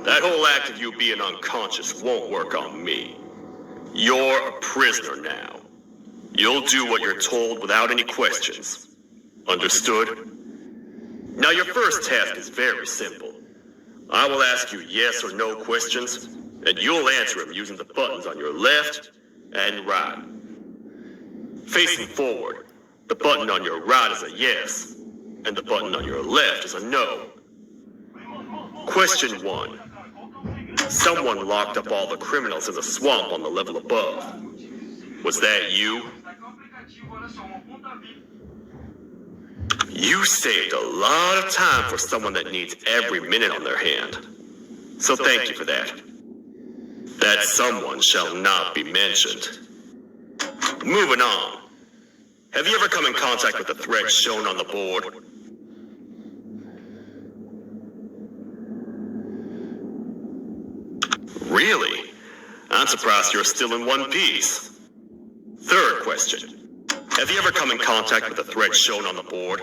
That whole act of you being unconscious won't work on me. You're a prisoner now. You'll do what you're told without any questions. Understood? Now your first task is very simple. I will ask you yes or no questions, and you'll answer them using the buttons on your left and right. Facing forward, the button on your right is a yes, and the button on your left is a no. Question 1. Someone locked up all the criminals in the swamp on the level above. Was that you? You saved a lot of time for someone that needs every minute on their hand. So thank you for that. That someone shall not be mentioned. Moving on. Have you ever come in contact with the threat shown on the board? Really? I'm surprised you're still in one piece. Third question. Have you ever come in contact with the threat shown on the board?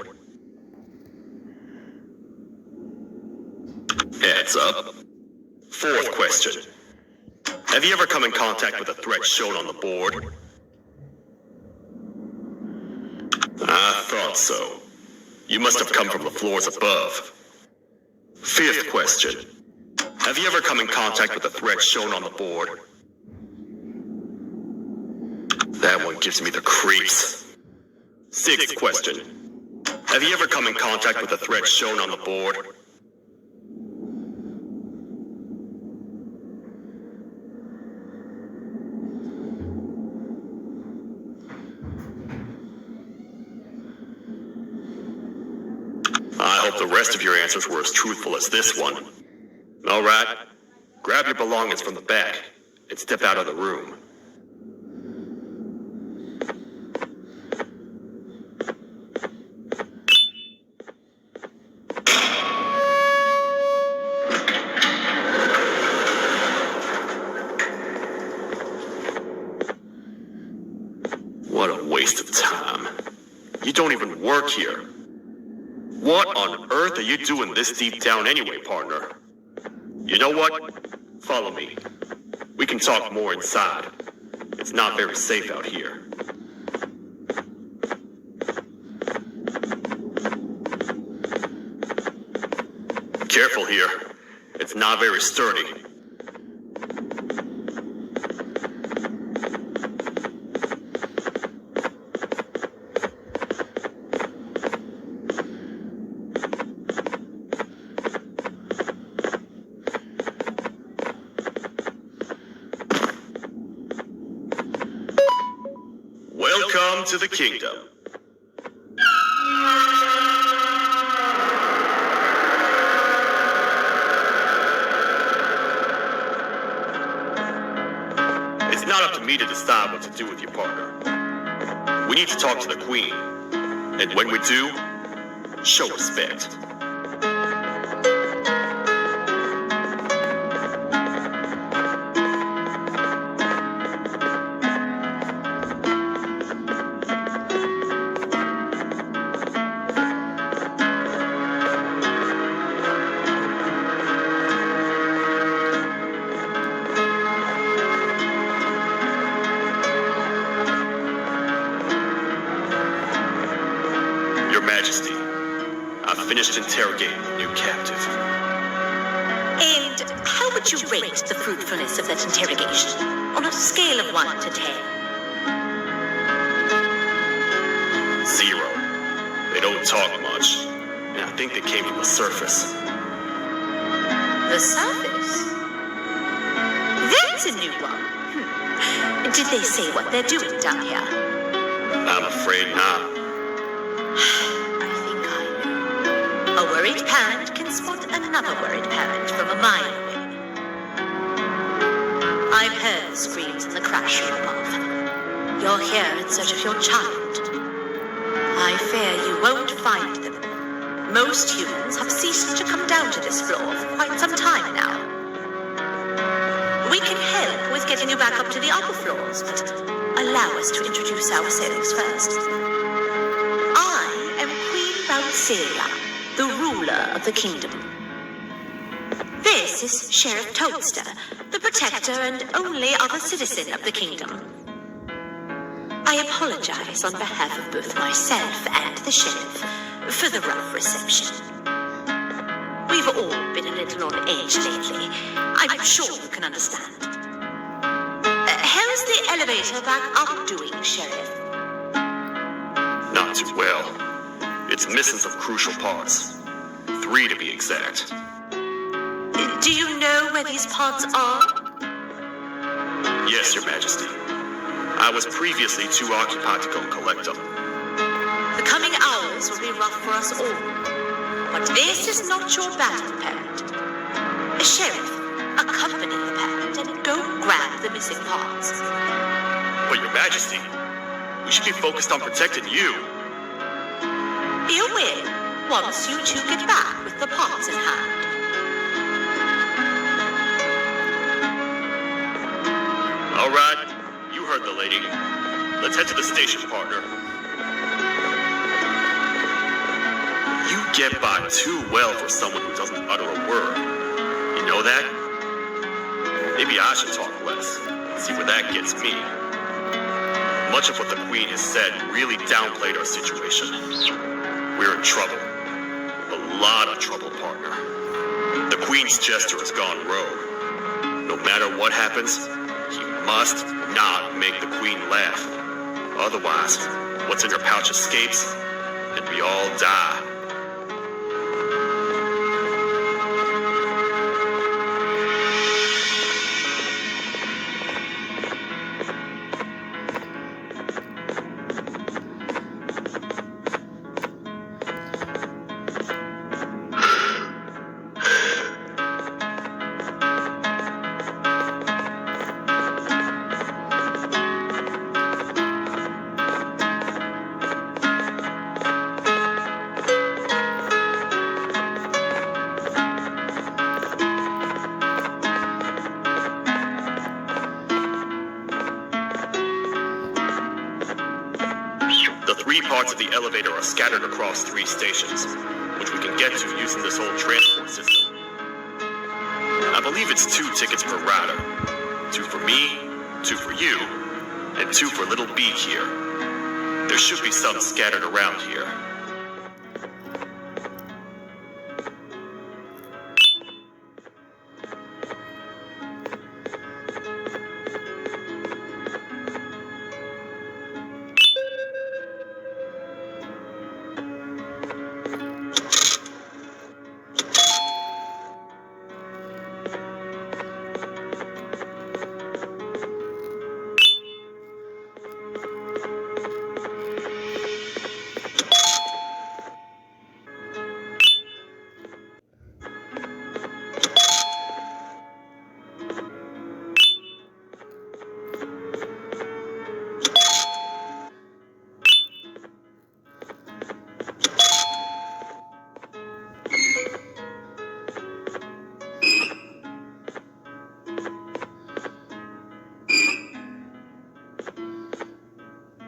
Heads up. Fourth question. Have you ever come in contact with the threat shown on the board? I thought so. You must have come from the floors above. Fifth question. Have you ever come in contact with the threat shown on the board? That one gives me the creeps. Sixth question. Have you ever come in contact with the threat shown on the board? I hope the rest of your answers were as truthful as this one. All right, grab your belongings from the back and step out of the room. What a waste of time. You don't even work here. What on earth are you doing this deep down anyway, partner? You know what? Follow me. We can talk more inside. It's not very safe out here. Careful here. It's not very sturdy. Welcome to the kingdom. It's not up to me to decide what to do with your partner. We need to talk to the queen. And when we do, show respect. Your Majesty, I've finished interrogating the new captive. And how would you rate the fruitfulness of that interrogation on a scale of 1 to 10? 0. They don't talk much, and I think they came from the surface. The surface? That's a new one. Did they say what they're doing down here? I'm afraid not. I think I know. A worried parent can spot another worried parent from a mile away. I've heard the screams in the crash room above. You're here in search of your child. I fear you won't find them. Most humans have ceased to come down to this floor for quite some time now. We can help with getting you back up to the upper floors, but allow us to introduce ourselves first. I am Queen Valkyria, the ruler of the kingdom. This is Sheriff Toadster, the protector and only other citizen of the kingdom. I apologize on behalf of both myself and the sheriff for the rough reception. We've all been a little on edge lately. I'm sure you can understand. How's the elevator back up doing, Sheriff? Not too well. It's missing some crucial parts. 3 to be exact. Do you know where these pods are? Yes, Your Majesty. I was previously too occupied to go collect them. The coming hours will be rough for us all. But this is not your battle, parent. Sheriff, accompany the parent and go grab the missing parts. But Your Majesty, we should be focused on protecting you. You will, once you two get back with the parts in hand. All right, you heard the lady. Let's head to the station, partner. You get by too well for someone who doesn't utter a word. You know that? Maybe I should talk less and see where that gets me. Much of what the Queen has said really downplayed our situation. We're in trouble. A lot of trouble, partner. The Queen's jester has gone rogue. No matter what happens, he must not make the Queen laugh. Otherwise, what's in her pouch escapes, and we all die. The 3 parts of the elevator are scattered across 3 stations, which we can get to using this old transport system. I believe it's 2 tickets per rider. 2 for you, and 2 for Little Beak here. There should be some scattered around here.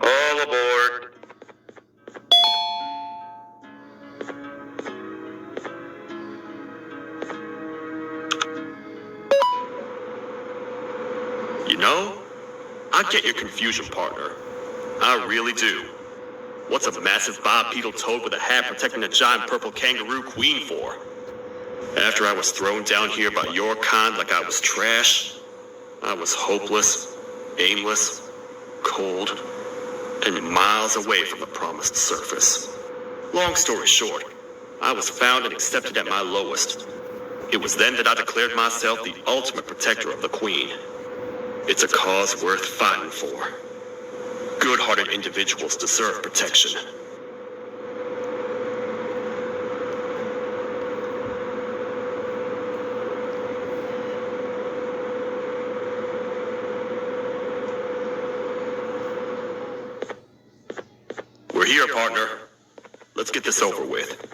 All aboard. You know, I get your confusion, partner. I really do. What's a massive bipedal toad with a hat protecting a giant purple kangaroo queen for? After I was thrown down here by your kind like I was trash, I was hopeless, aimless, cold, and miles away from the promised surface. Long story short, I was found and accepted at my lowest. It was then that I declared myself the ultimate protector of the Queen. It's a cause worth fighting for. Good-hearted individuals deserve protection. We're here, partner. Let's get this over with.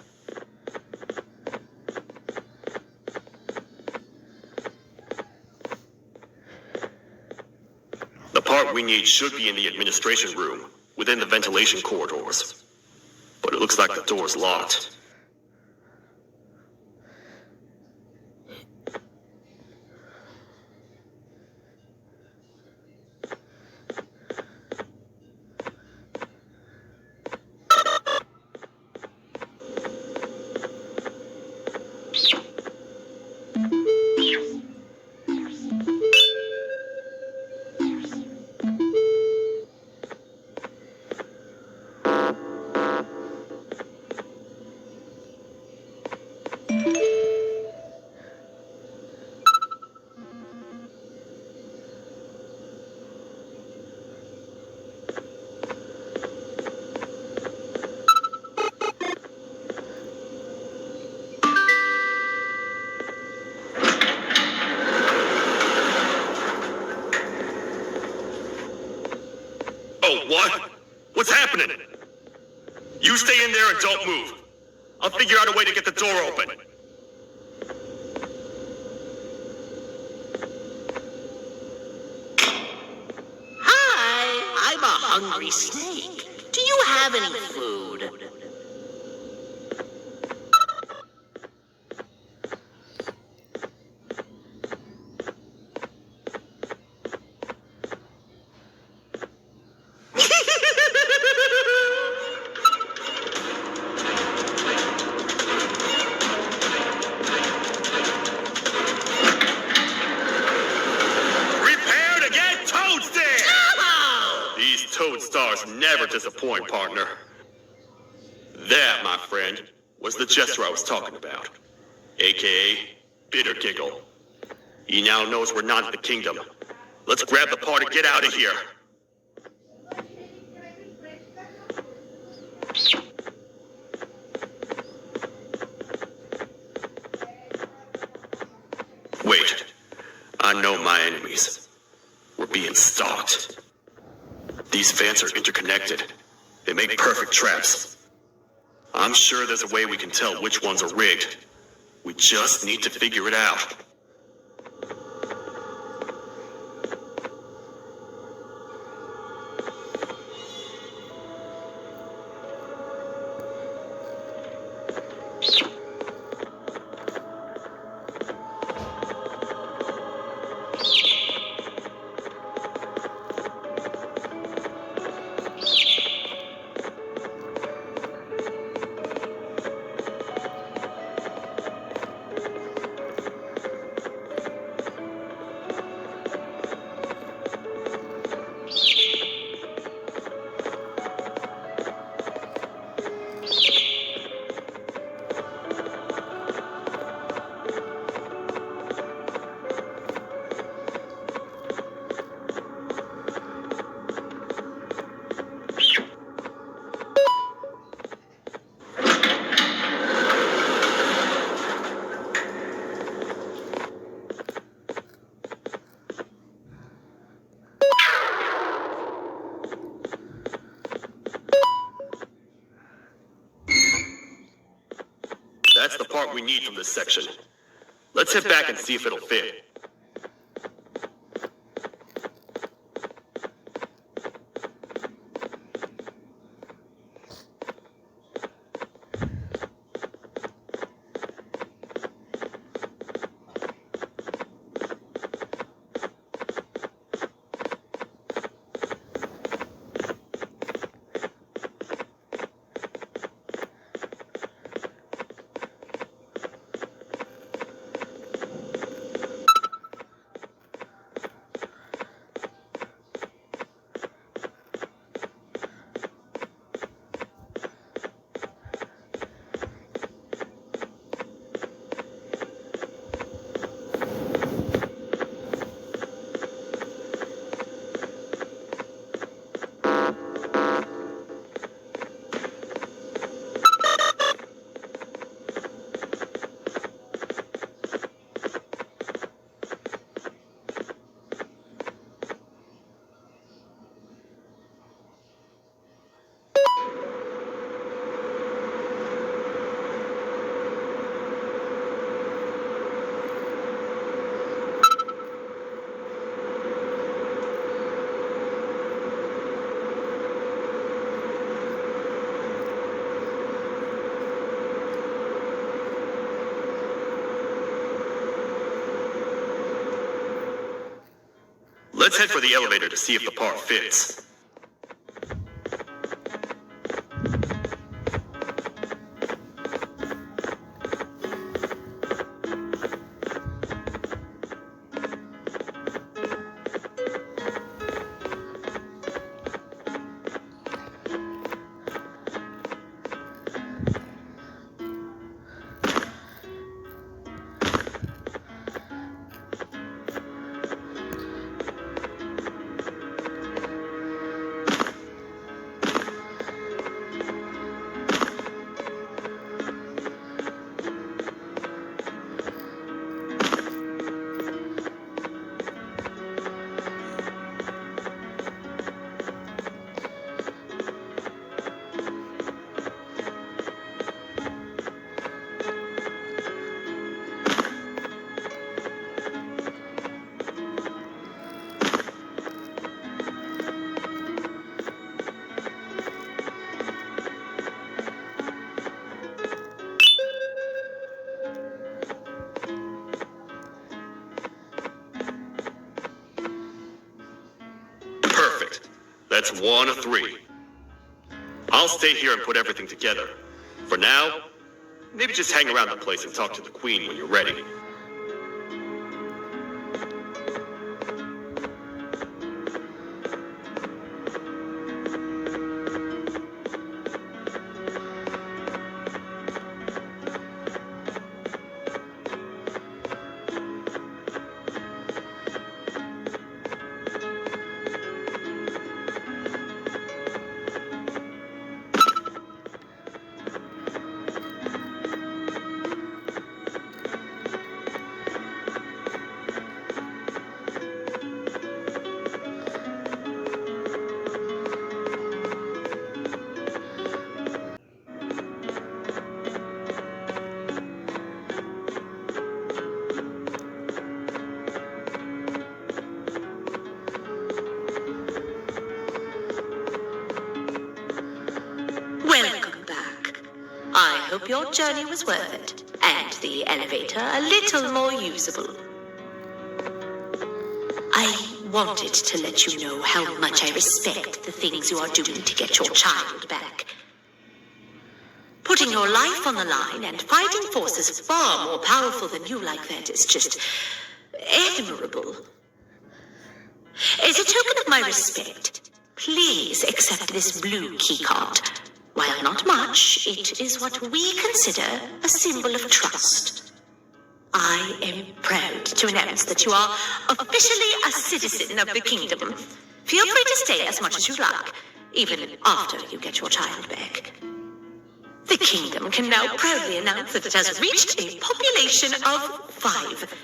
The part we need should be in the administration room, within the ventilation corridors. But it looks like the door's locked. Oh, what? What's happening? You stay in there and don't move. I'll figure out a way to get the door open. Hi, I'm a hungry snake. Do you have any food? Prepare to get toasted! These toad stars never disappoint, partner. That, my friend, was the jester I was talking about. AKA Bitter Giggle. He now knows we're not in the kingdom. Let's grab the part and get out of here. Wait, I know my enemies. We're being stalked. These vents are interconnected. They make perfect traps. I'm sure there's a way we can tell which ones are rigged. We just need to figure it out. part we need from this section. Let's head back and see if it'll fit. Let's head for the elevator to see if the part fits. Perfect. That's 1 of 3. I'll stay here and put everything together. For now, maybe just hang around the place and talk to the Queen when you're ready. Welcome back. I hope your journey was worth it, and the elevator a little more usable. I wanted to let you know how much I respect the things you are doing to get your child back. Putting your life on the line and fighting forces far more powerful than you like that is just admirable. As a token of my respect, please accept this blue keycard. While not much, it is what we consider a symbol of trust. I am proud to announce that you are officially a citizen of the kingdom. Feel free to stay as much as you like, even after you get your child back. The kingdom can now proudly announce that it has reached a population of 5.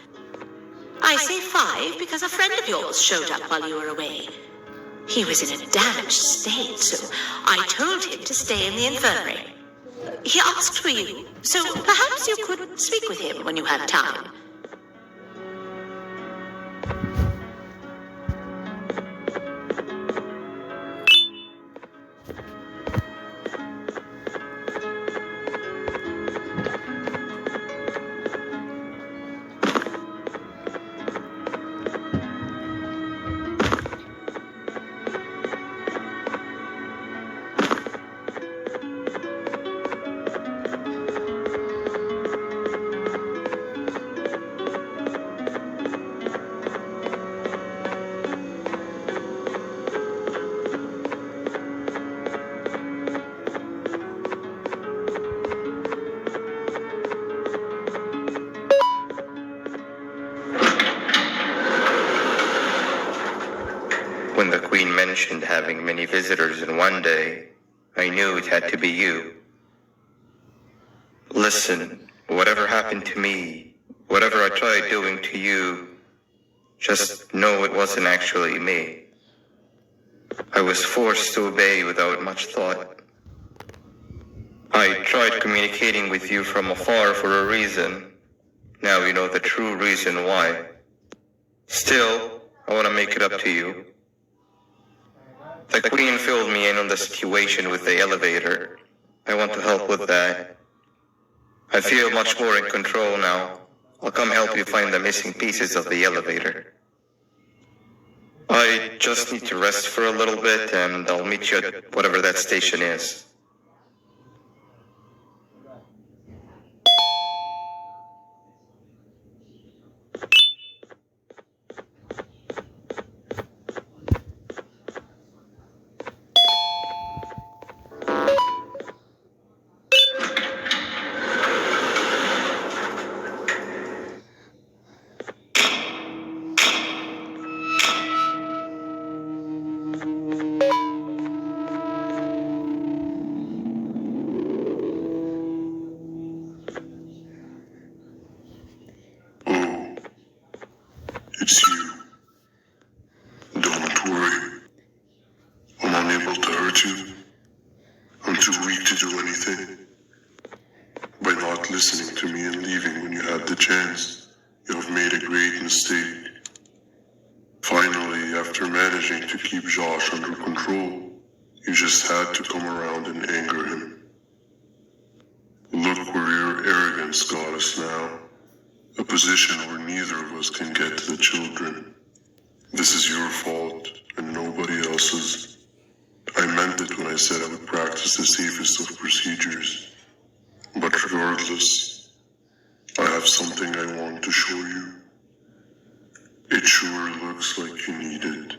I say 5 because a friend of yours showed up while you were away. He was in a damaged state, so I told him to stay in the infirmary. He asked for you, so perhaps you could speak with him when you had time. When the Queen mentioned having many visitors in one day, I knew it had to be you. Listen, whatever happened to me, whatever I tried doing to you, just know it wasn't actually me. I was forced to obey without much thought. I tried communicating with you from afar for a reason. Now you know the true reason why. Still, I want to make it up to you. The Queen filled me in on the situation with the elevator. I want to help with that. I feel much more in control now. I'll come help you find the missing pieces of the elevator. I just need to rest for a little bit and I'll meet you at whatever that station is. Oh, it's you. Don't worry. I'm unable to hurt you. I'm too weak to do anything. By not listening to me and leaving when you had the chance, you have made a great mistake. Finally, after managing to keep Josh under control, you just had to come around and anger him. Look where your arrogance got us now. A position where neither of us can get to the children. This is your fault and nobody else's. I meant it when I said I would practice the safest of procedures. But regardless, I have something I want to show you. It sure looks like you need it.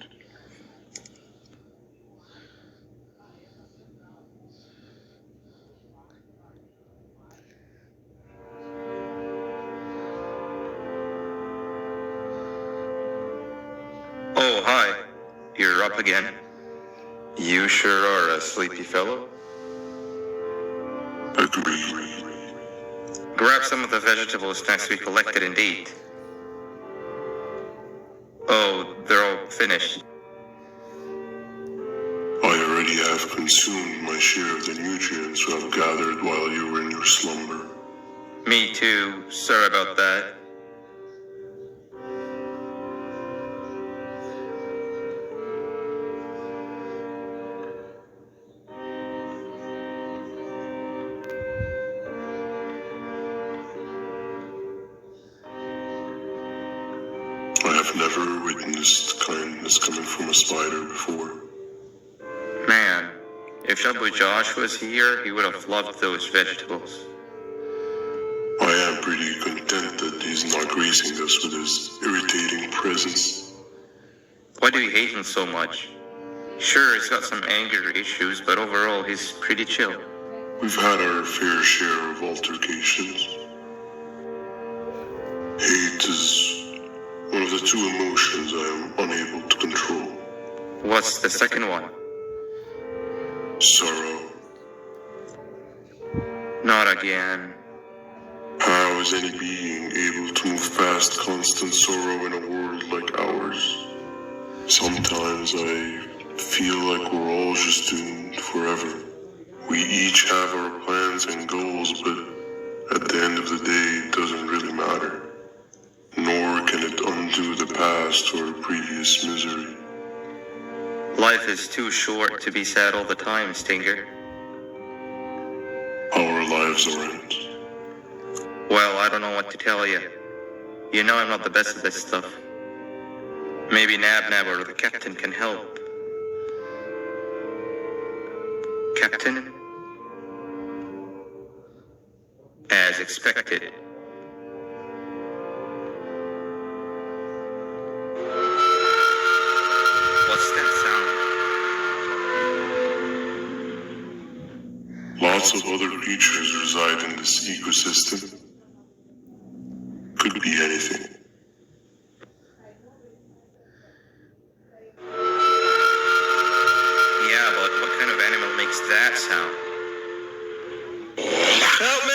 Oh, hi. You're up again. You sure are a sleepy fellow. Agreed. Grab some of the vegetables next we collected and eat. Oh, they're all finished. I already have consumed my share of the nutrients you have gathered while you were in your slumber. Me too. Sorry about that. I have never witnessed kindness coming from a spider before. Man, if Shabu Josh was here, he would have loved those vegetables. I am pretty content that he's not gracing us with his irritating presence. Why do you hate him so much? Sure, he's got some anger issues, but overall, he's pretty chill. We've had our fair share of altercations. Hate is one of the two emotions I am unable to control. What's the second one? Sorrow. Not again. How is any being able to move past constant sorrow in a world like ours? Sometimes I feel like we're all just doomed forever, We each have our plans and goals, but at the end of the day, it doesn't really matter. Nor can it undo the past or previous misery. Life is too short to be sad all the time, Stinger. Our lives aren't. Well, I don't know what to tell you. You know I'm not the best at this stuff. Maybe Nab or the captain can help. Captain? As expected. What's that sound? Lots of other creatures reside in this ecosystem. Could be anything. Yeah, but what kind of animal makes that sound? Help me!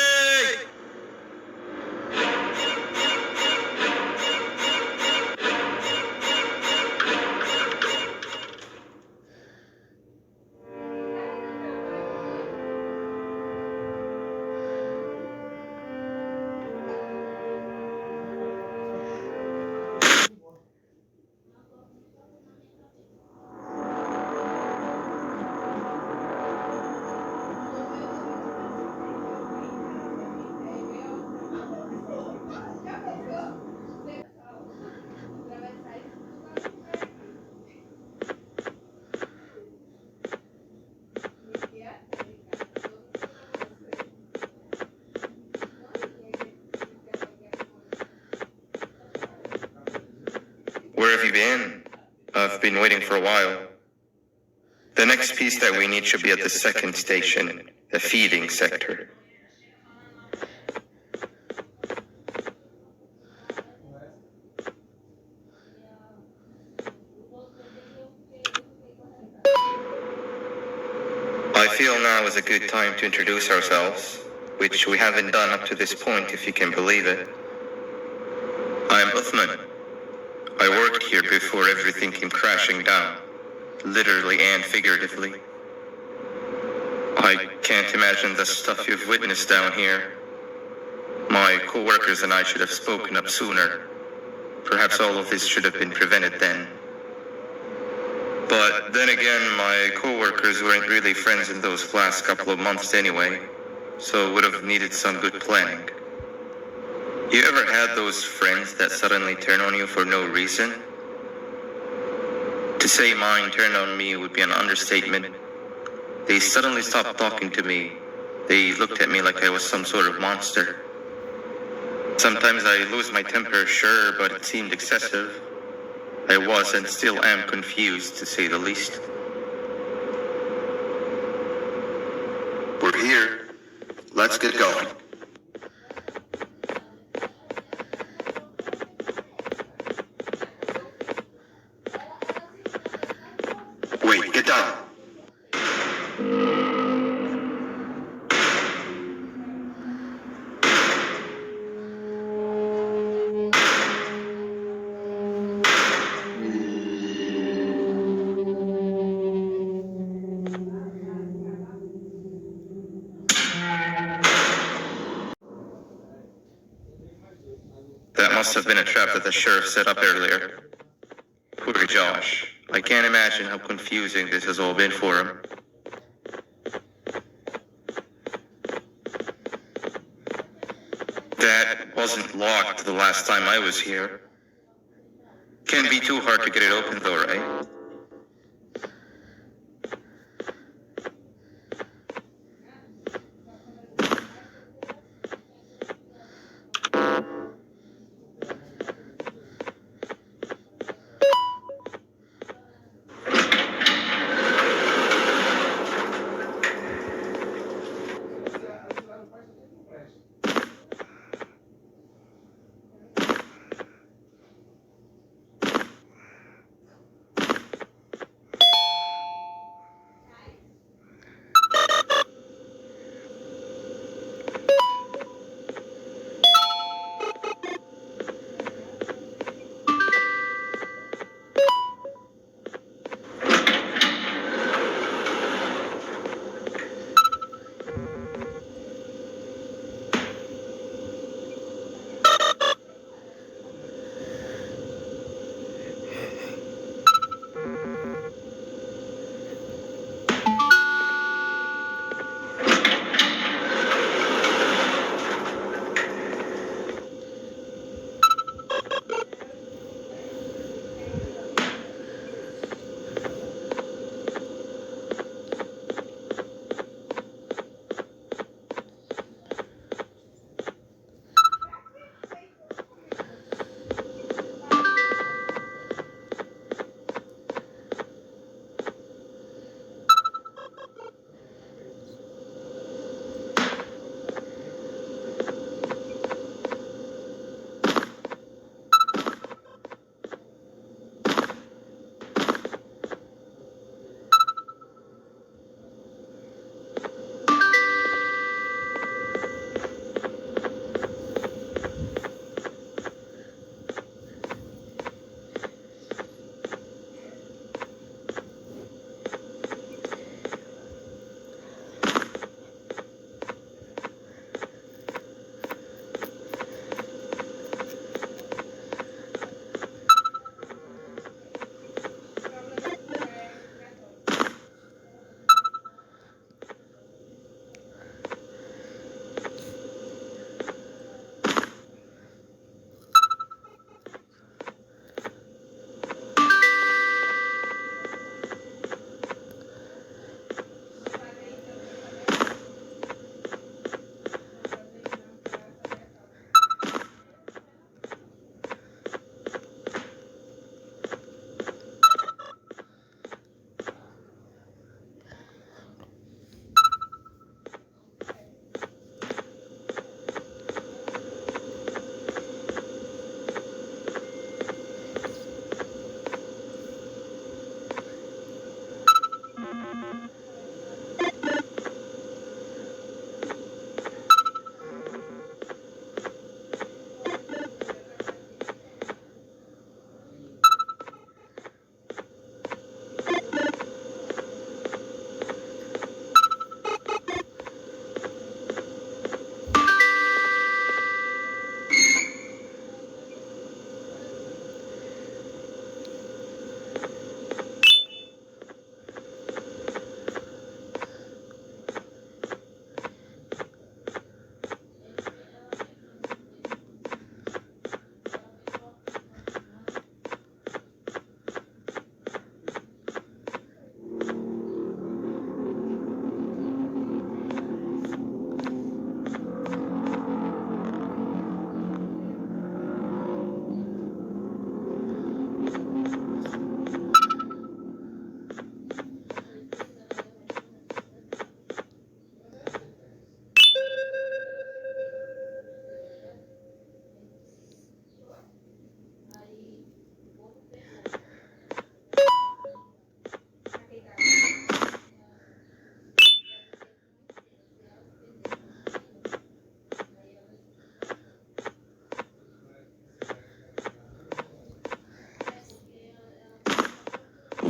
Where have you been? I've been waiting for a while. The next piece that we need should be at the second station, the feeding sector. I feel now is a good time to introduce ourselves, which we haven't done up to this point, if you can believe it. I'm Uthman. I worked here before everything came crashing down, literally and figuratively. I can't imagine the stuff you've witnessed down here. My co-workers and I should have spoken up sooner. Perhaps all of this should have been prevented then. But then again, my co-workers weren't really friends in those last couple of months anyway, so would have needed some good planning. You ever had those friends that suddenly turn on you for no reason? To say mine turned on me would be an understatement. They suddenly stopped talking to me. They looked at me like I was some sort of monster. Sometimes I lose my temper, sure, but it seemed excessive. I was and still am confused, to say the least. We're here. Let's get going. Wait, get down. That must have been a trap that the sheriff set up earlier. Poor Josh. I can't imagine how confusing this has all been for him. That wasn't locked the last time I was here. Can't be too hard to get it open though, right?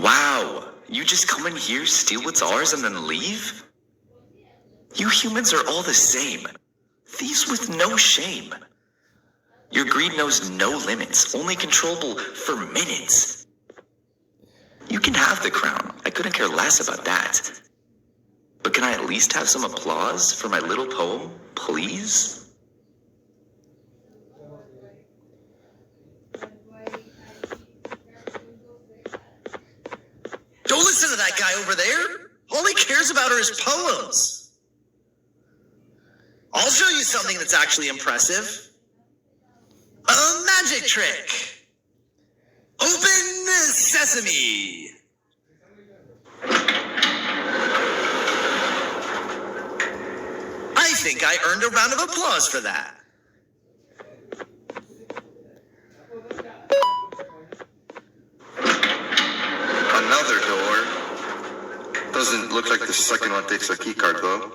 Wow, you just come in here, steal what's ours, and then leave? You humans are all the same. Thieves with no shame. Your greed knows no limits, only controllable for minutes. You can have the crown, I couldn't care less about that. But can I at least have some applause for my little poem, please? Don't listen to that guy over there. All he cares about are his poems. I'll show you something that's actually impressive. A magic trick. Open sesame. I think I earned a round of applause for that. Another door. Doesn't look like the second one takes a keycard though.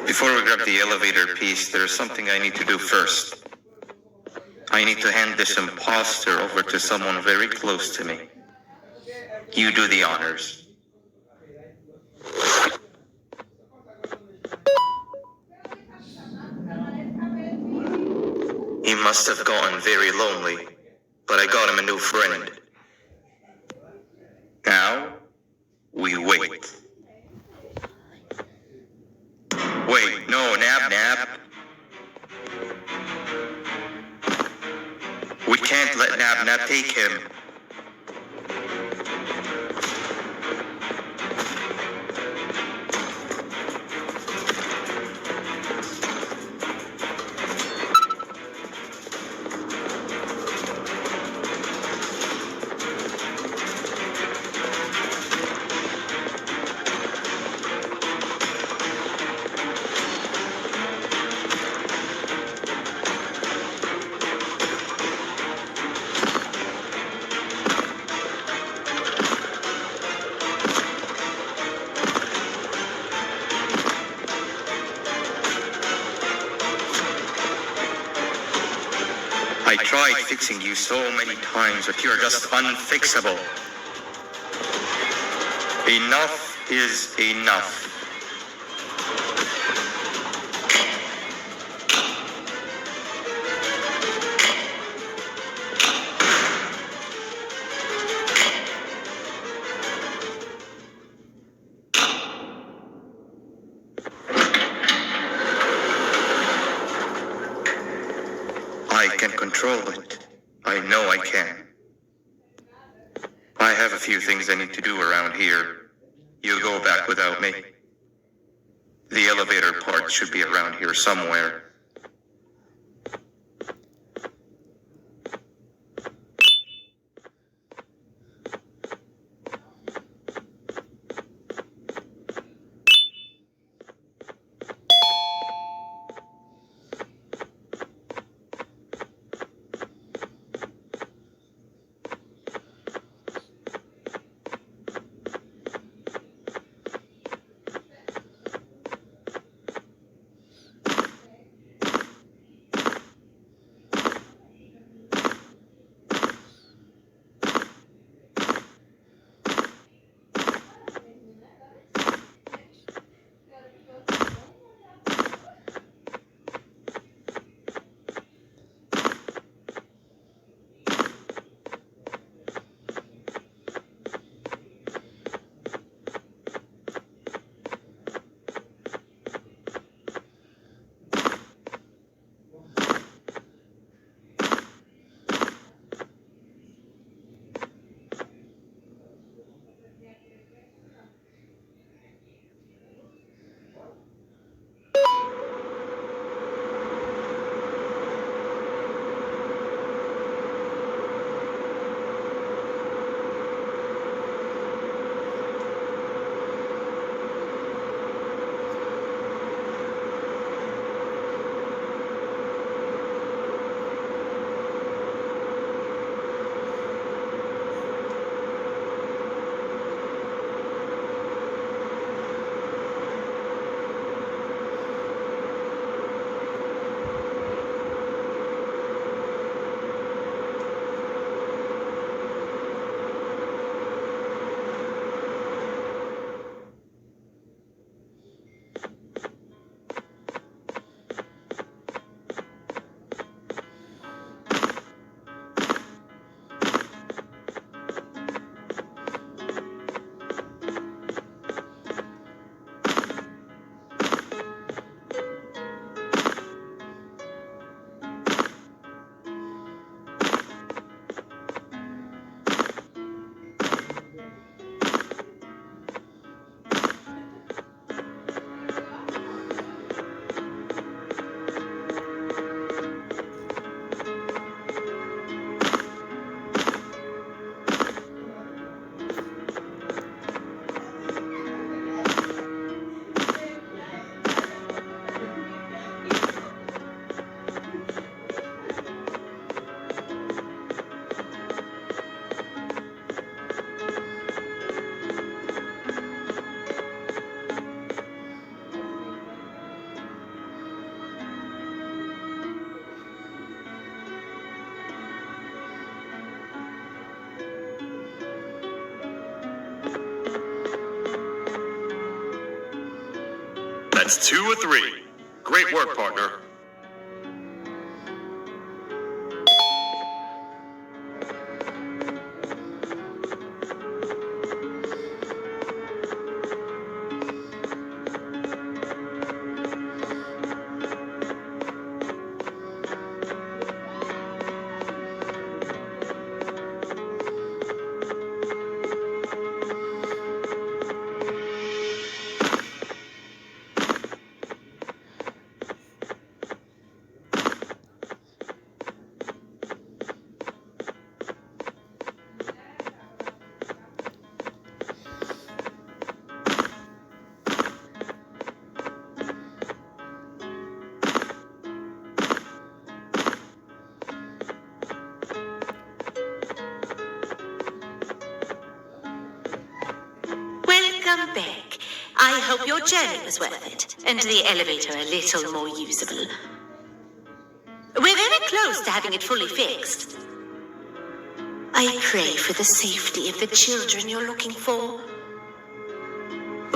Before we grab the elevator piece, there's something I need to do first. I need to hand this imposter over to someone very close to me. You do the honors. He must have gotten very lonely, but I got him a new friend. Now, we wait. Wait, no, Nab. We can't let Nab take him. I tried fixing you so many times, but you're just unfixable. Enough is enough. I can control it. I know I can. I have a few things I need to do around here. You go back without me. The elevator part should be around here somewhere. That's 2 of 3. Great work, partner. Welcome back. I hope your journey was worth it, and the elevator a little more usable. We're very close to having it fully fixed. I pray for the safety of the children you're looking for.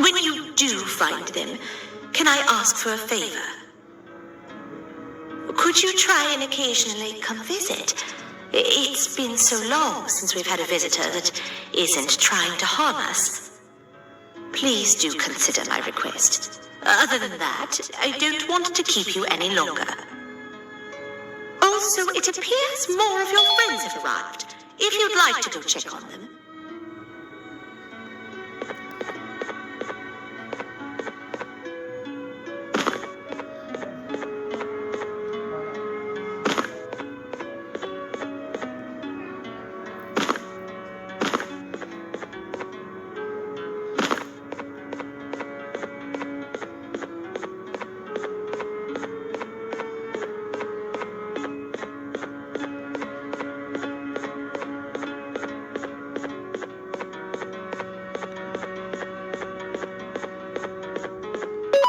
When you do find them, can I ask for a favor? Could you try and occasionally come visit? It's been so long since we've had a visitor that isn't trying to harm us. Please do consider my request. Other than that, I don't want to keep you any longer. Also, it appears more of your friends have arrived. If you'd like to go check on them.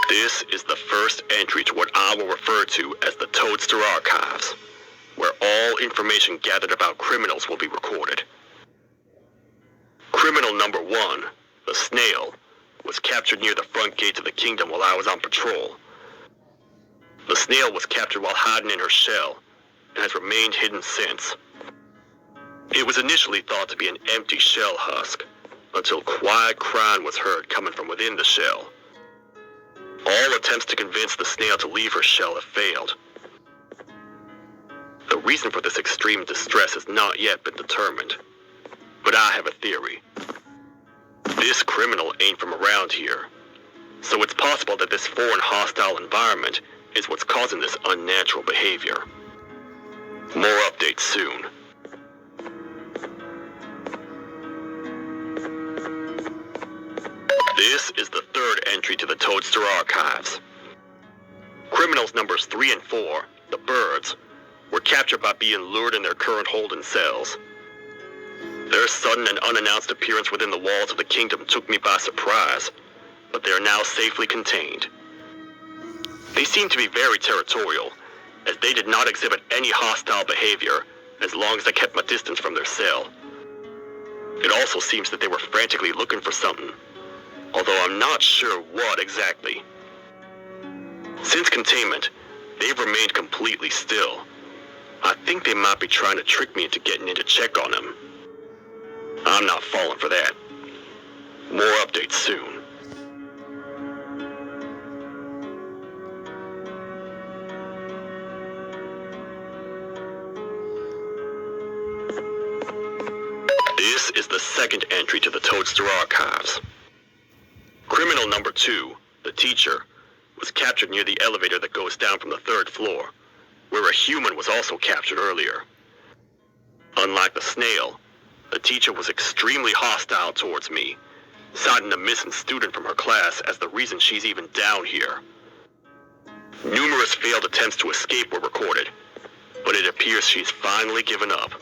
This is the first entry to what I will refer to as the Toadster Archives, where all information gathered about criminals will be recorded. Criminal number 1, the snail, was captured near the front gate of the kingdom while I was on patrol. The snail was captured while hiding in her shell, and has remained hidden since. It was initially thought to be an empty shell husk, until quiet crying was heard coming from within the shell. All attempts to convince the snail to leave her shell have failed. The reason for this extreme distress has not yet been determined, but I have a theory. This criminal ain't from around here, so it's possible that this foreign hostile environment is what's causing this unnatural behavior. More updates soon. This is the third entry to the Toadster Archives. Criminals numbers 3 and 4, the birds, were captured by being lured in their current holding cells. Their sudden and unannounced appearance within the walls of the kingdom took me by surprise, but they are now safely contained. They seem to be very territorial, as they did not exhibit any hostile behavior as long as I kept my distance from their cell. It also seems that they were frantically looking for something, although I'm not sure what exactly. Since containment, they've remained completely still. I think they might be trying to trick me into getting in to check on them. I'm not falling for that. More updates soon. This is the second entry to the Toadster Archives. Criminal number 2, the teacher, was captured near the elevator that goes down from the 3rd floor, where a human was also captured earlier. Unlike the snail, the teacher was extremely hostile towards me, citing a missing student from her class as the reason she's even down here. Numerous failed attempts to escape were recorded, but it appears she's finally given up.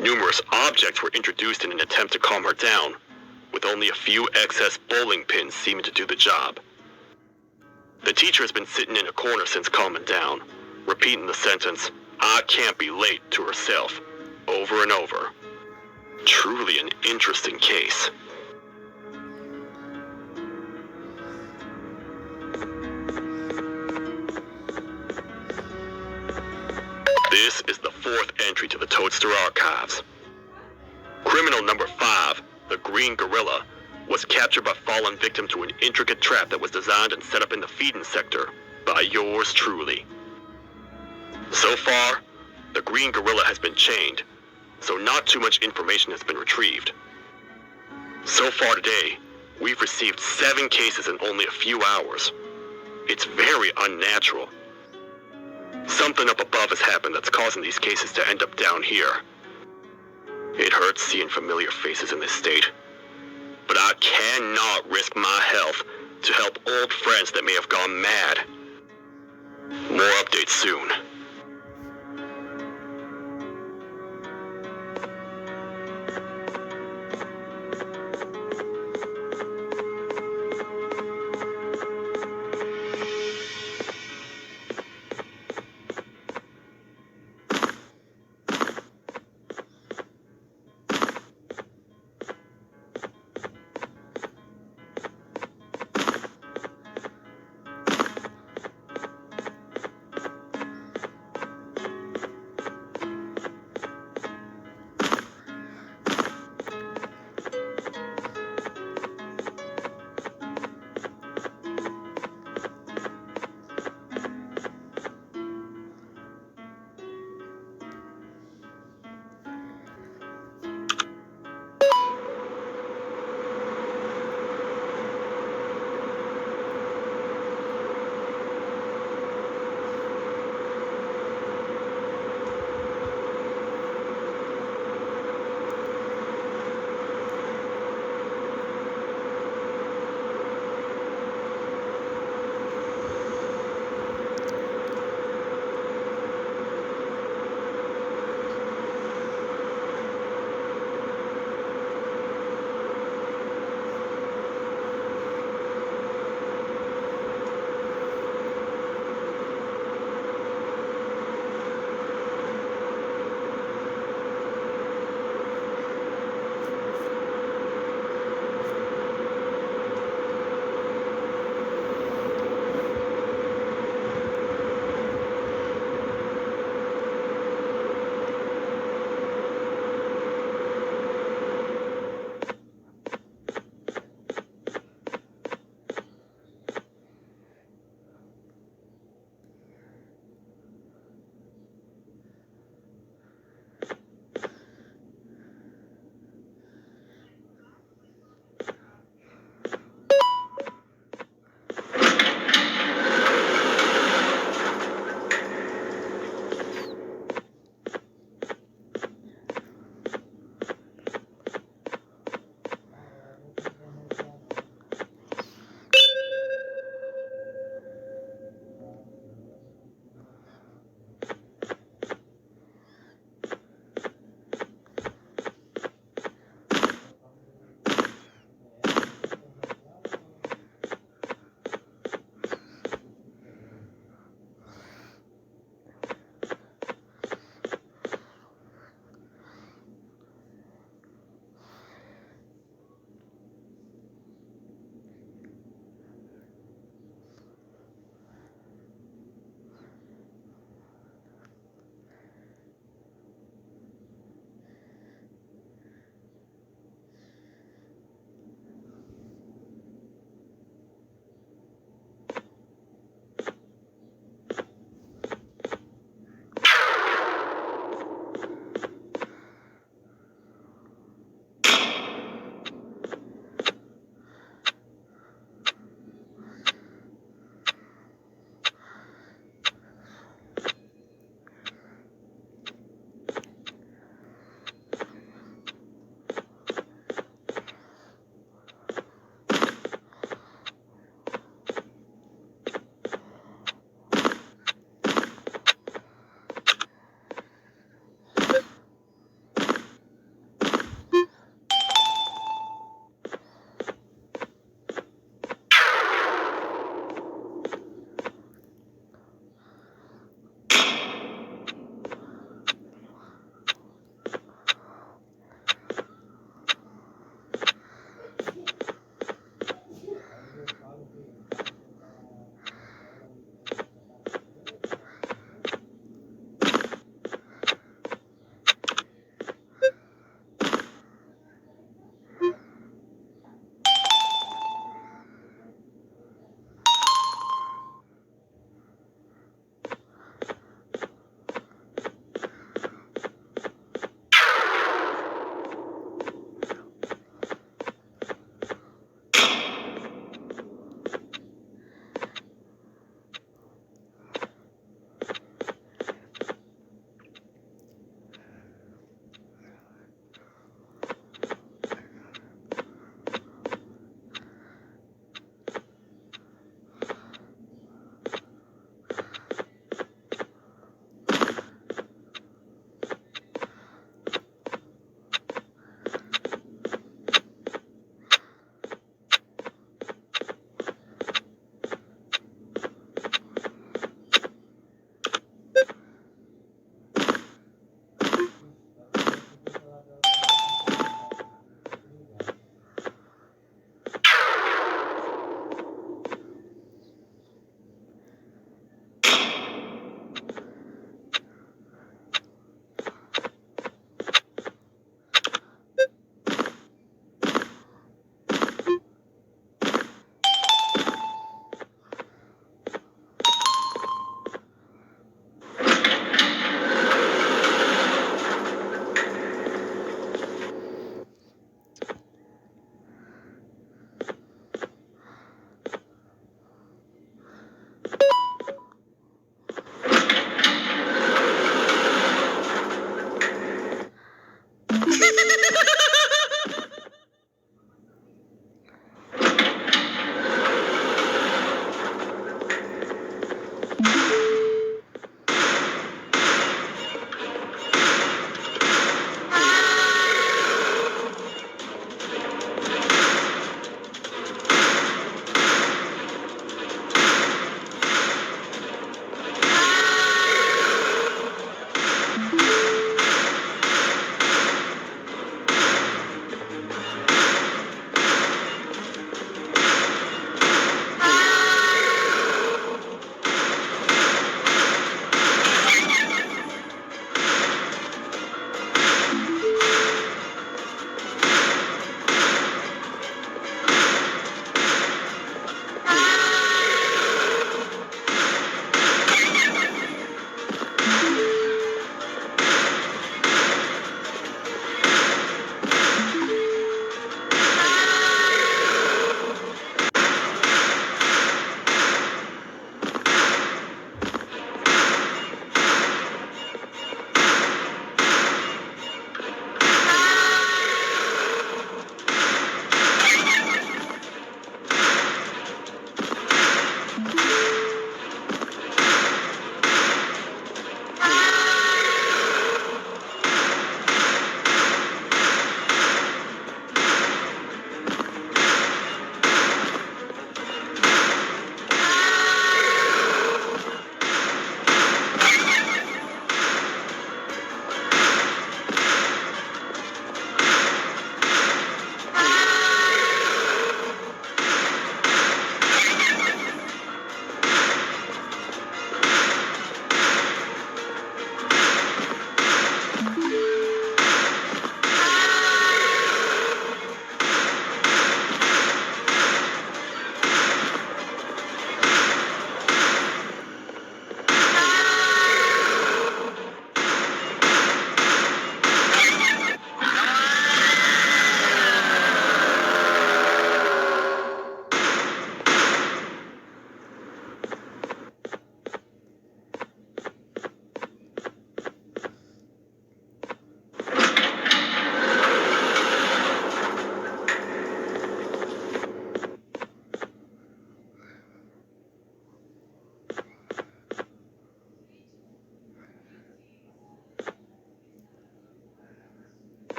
Numerous objects were introduced in an attempt to calm her down, with only a few excess bowling pins seeming to do the job. The teacher has been sitting in a corner since calming down, repeating the sentence, "I can't be late," to herself, over and over. Truly an interesting case. the fourth entry to the Toadster archives. Criminal number 5, the Green Gorilla, was captured but fallen victim to an intricate trap that was designed and set up in the feeding sector by yours truly. So far, the Green Gorilla has been chained, so not too much information has been retrieved. So far today, we've received 7 cases in only a few hours. It's very unnatural. Something up above has happened that's causing these cases to end up down here. It hurts seeing familiar faces in this state, but I cannot risk my health to help old friends that may have gone mad. More updates soon.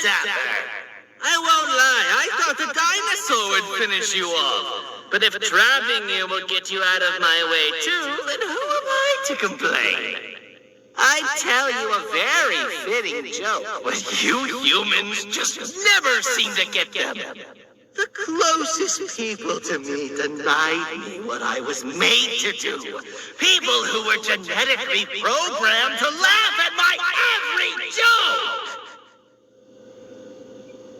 sapper. I won't lie, I thought the dinosaur would finish you off. But if trapping you will get you out of my way too, then who am I to complain? I'd tell you a very fitting joke, but you humans just never seem to get them. The closest people to me denied me what I was made to do. People who were genetically programmed to laugh at my every joke.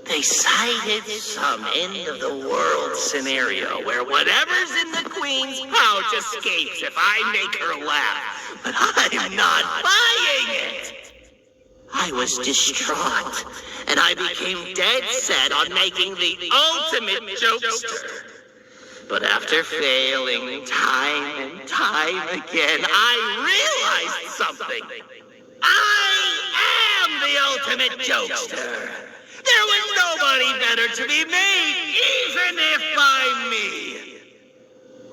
They cited some end-of-the-world scenario where whatever's in the queen's pouch escapes if I make her laugh. But I'm not buying it. I was distraught, and I became dead set on making the ultimate jokester. But after failing time and time again, I realized something. I am the ultimate jokester. There was nobody better to be made, even if by me.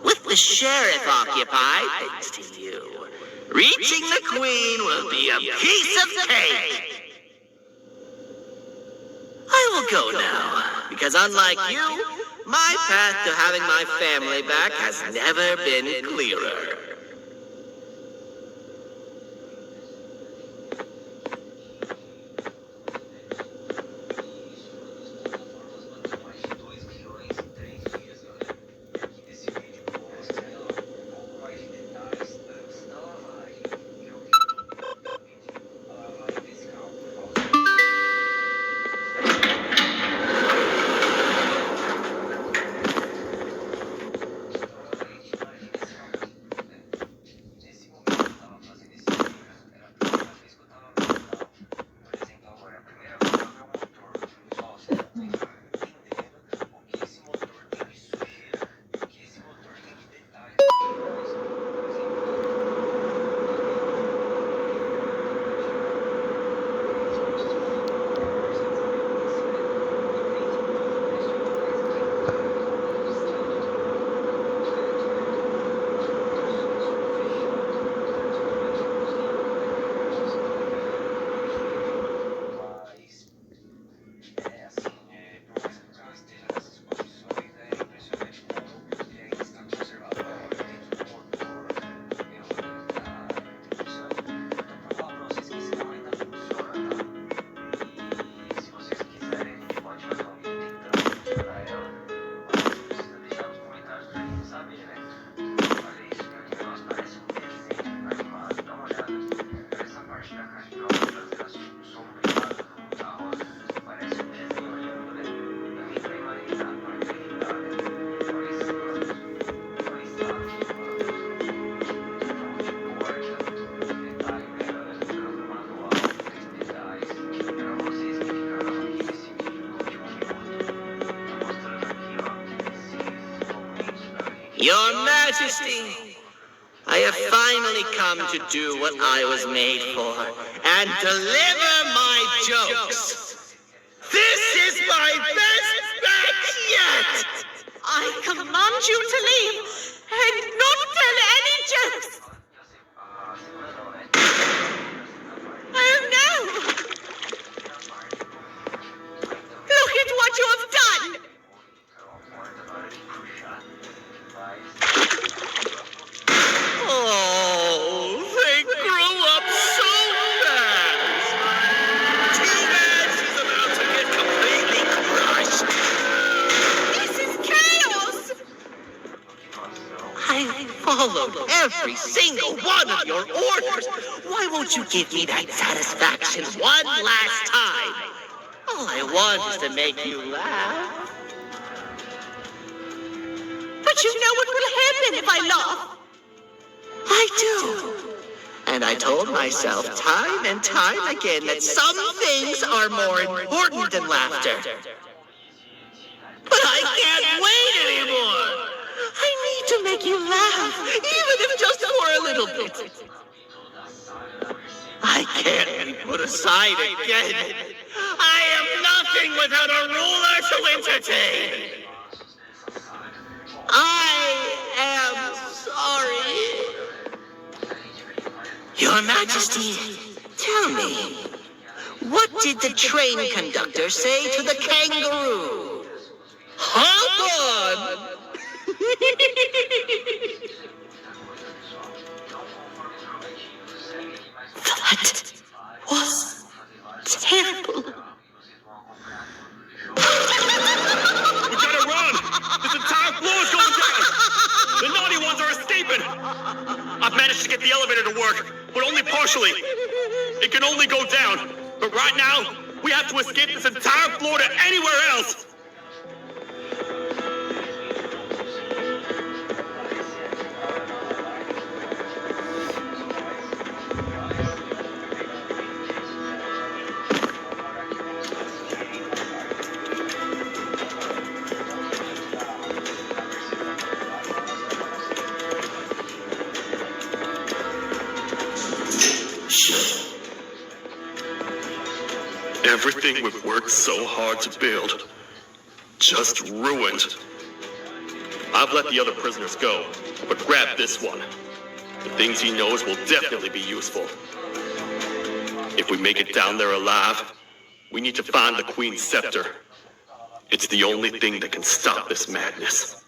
With the sheriff occupied, thanks to you, reaching the queen will be a piece of cake. I will go now, because unlike you, my path to having my family back has never been clearer. Your Majesty, I have finally come to do what I was made for, and deliver my jokes. This is my best batch yet! I command you to leave and not tell any jokes. Oh no! Look at what you have done! Oh, they grew up so fast! Too bad she's about to get completely crushed! This is chaos! I followed every single one of your orders! Why won't you give me that satisfaction one last time? All I want is to make you laugh. But you know what will happen if I laugh. I do. And I told myself time and time again that some things are more important than laughter. But I can't wait anymore. I need to make you laugh, even if just for a little bit. I can't be put aside again. I am nothing without a ruler to entertain. I am sorry. Your Majesty, tell me, What did the train conductor say to the kangaroo? Hop on! That was terrible. We gotta run! This entire floor is going down! The naughty ones are escaping! I've managed to get the elevator to work, but only partially. It can only go down. But right now, we have to escape this entire floor to anywhere else! Everything we've worked so hard to build, just ruined. I've let the other prisoners go, but grab this one. The things he knows will definitely be useful. If we make it down there alive, we need to find the Queen's scepter. It's the only thing that can stop this madness.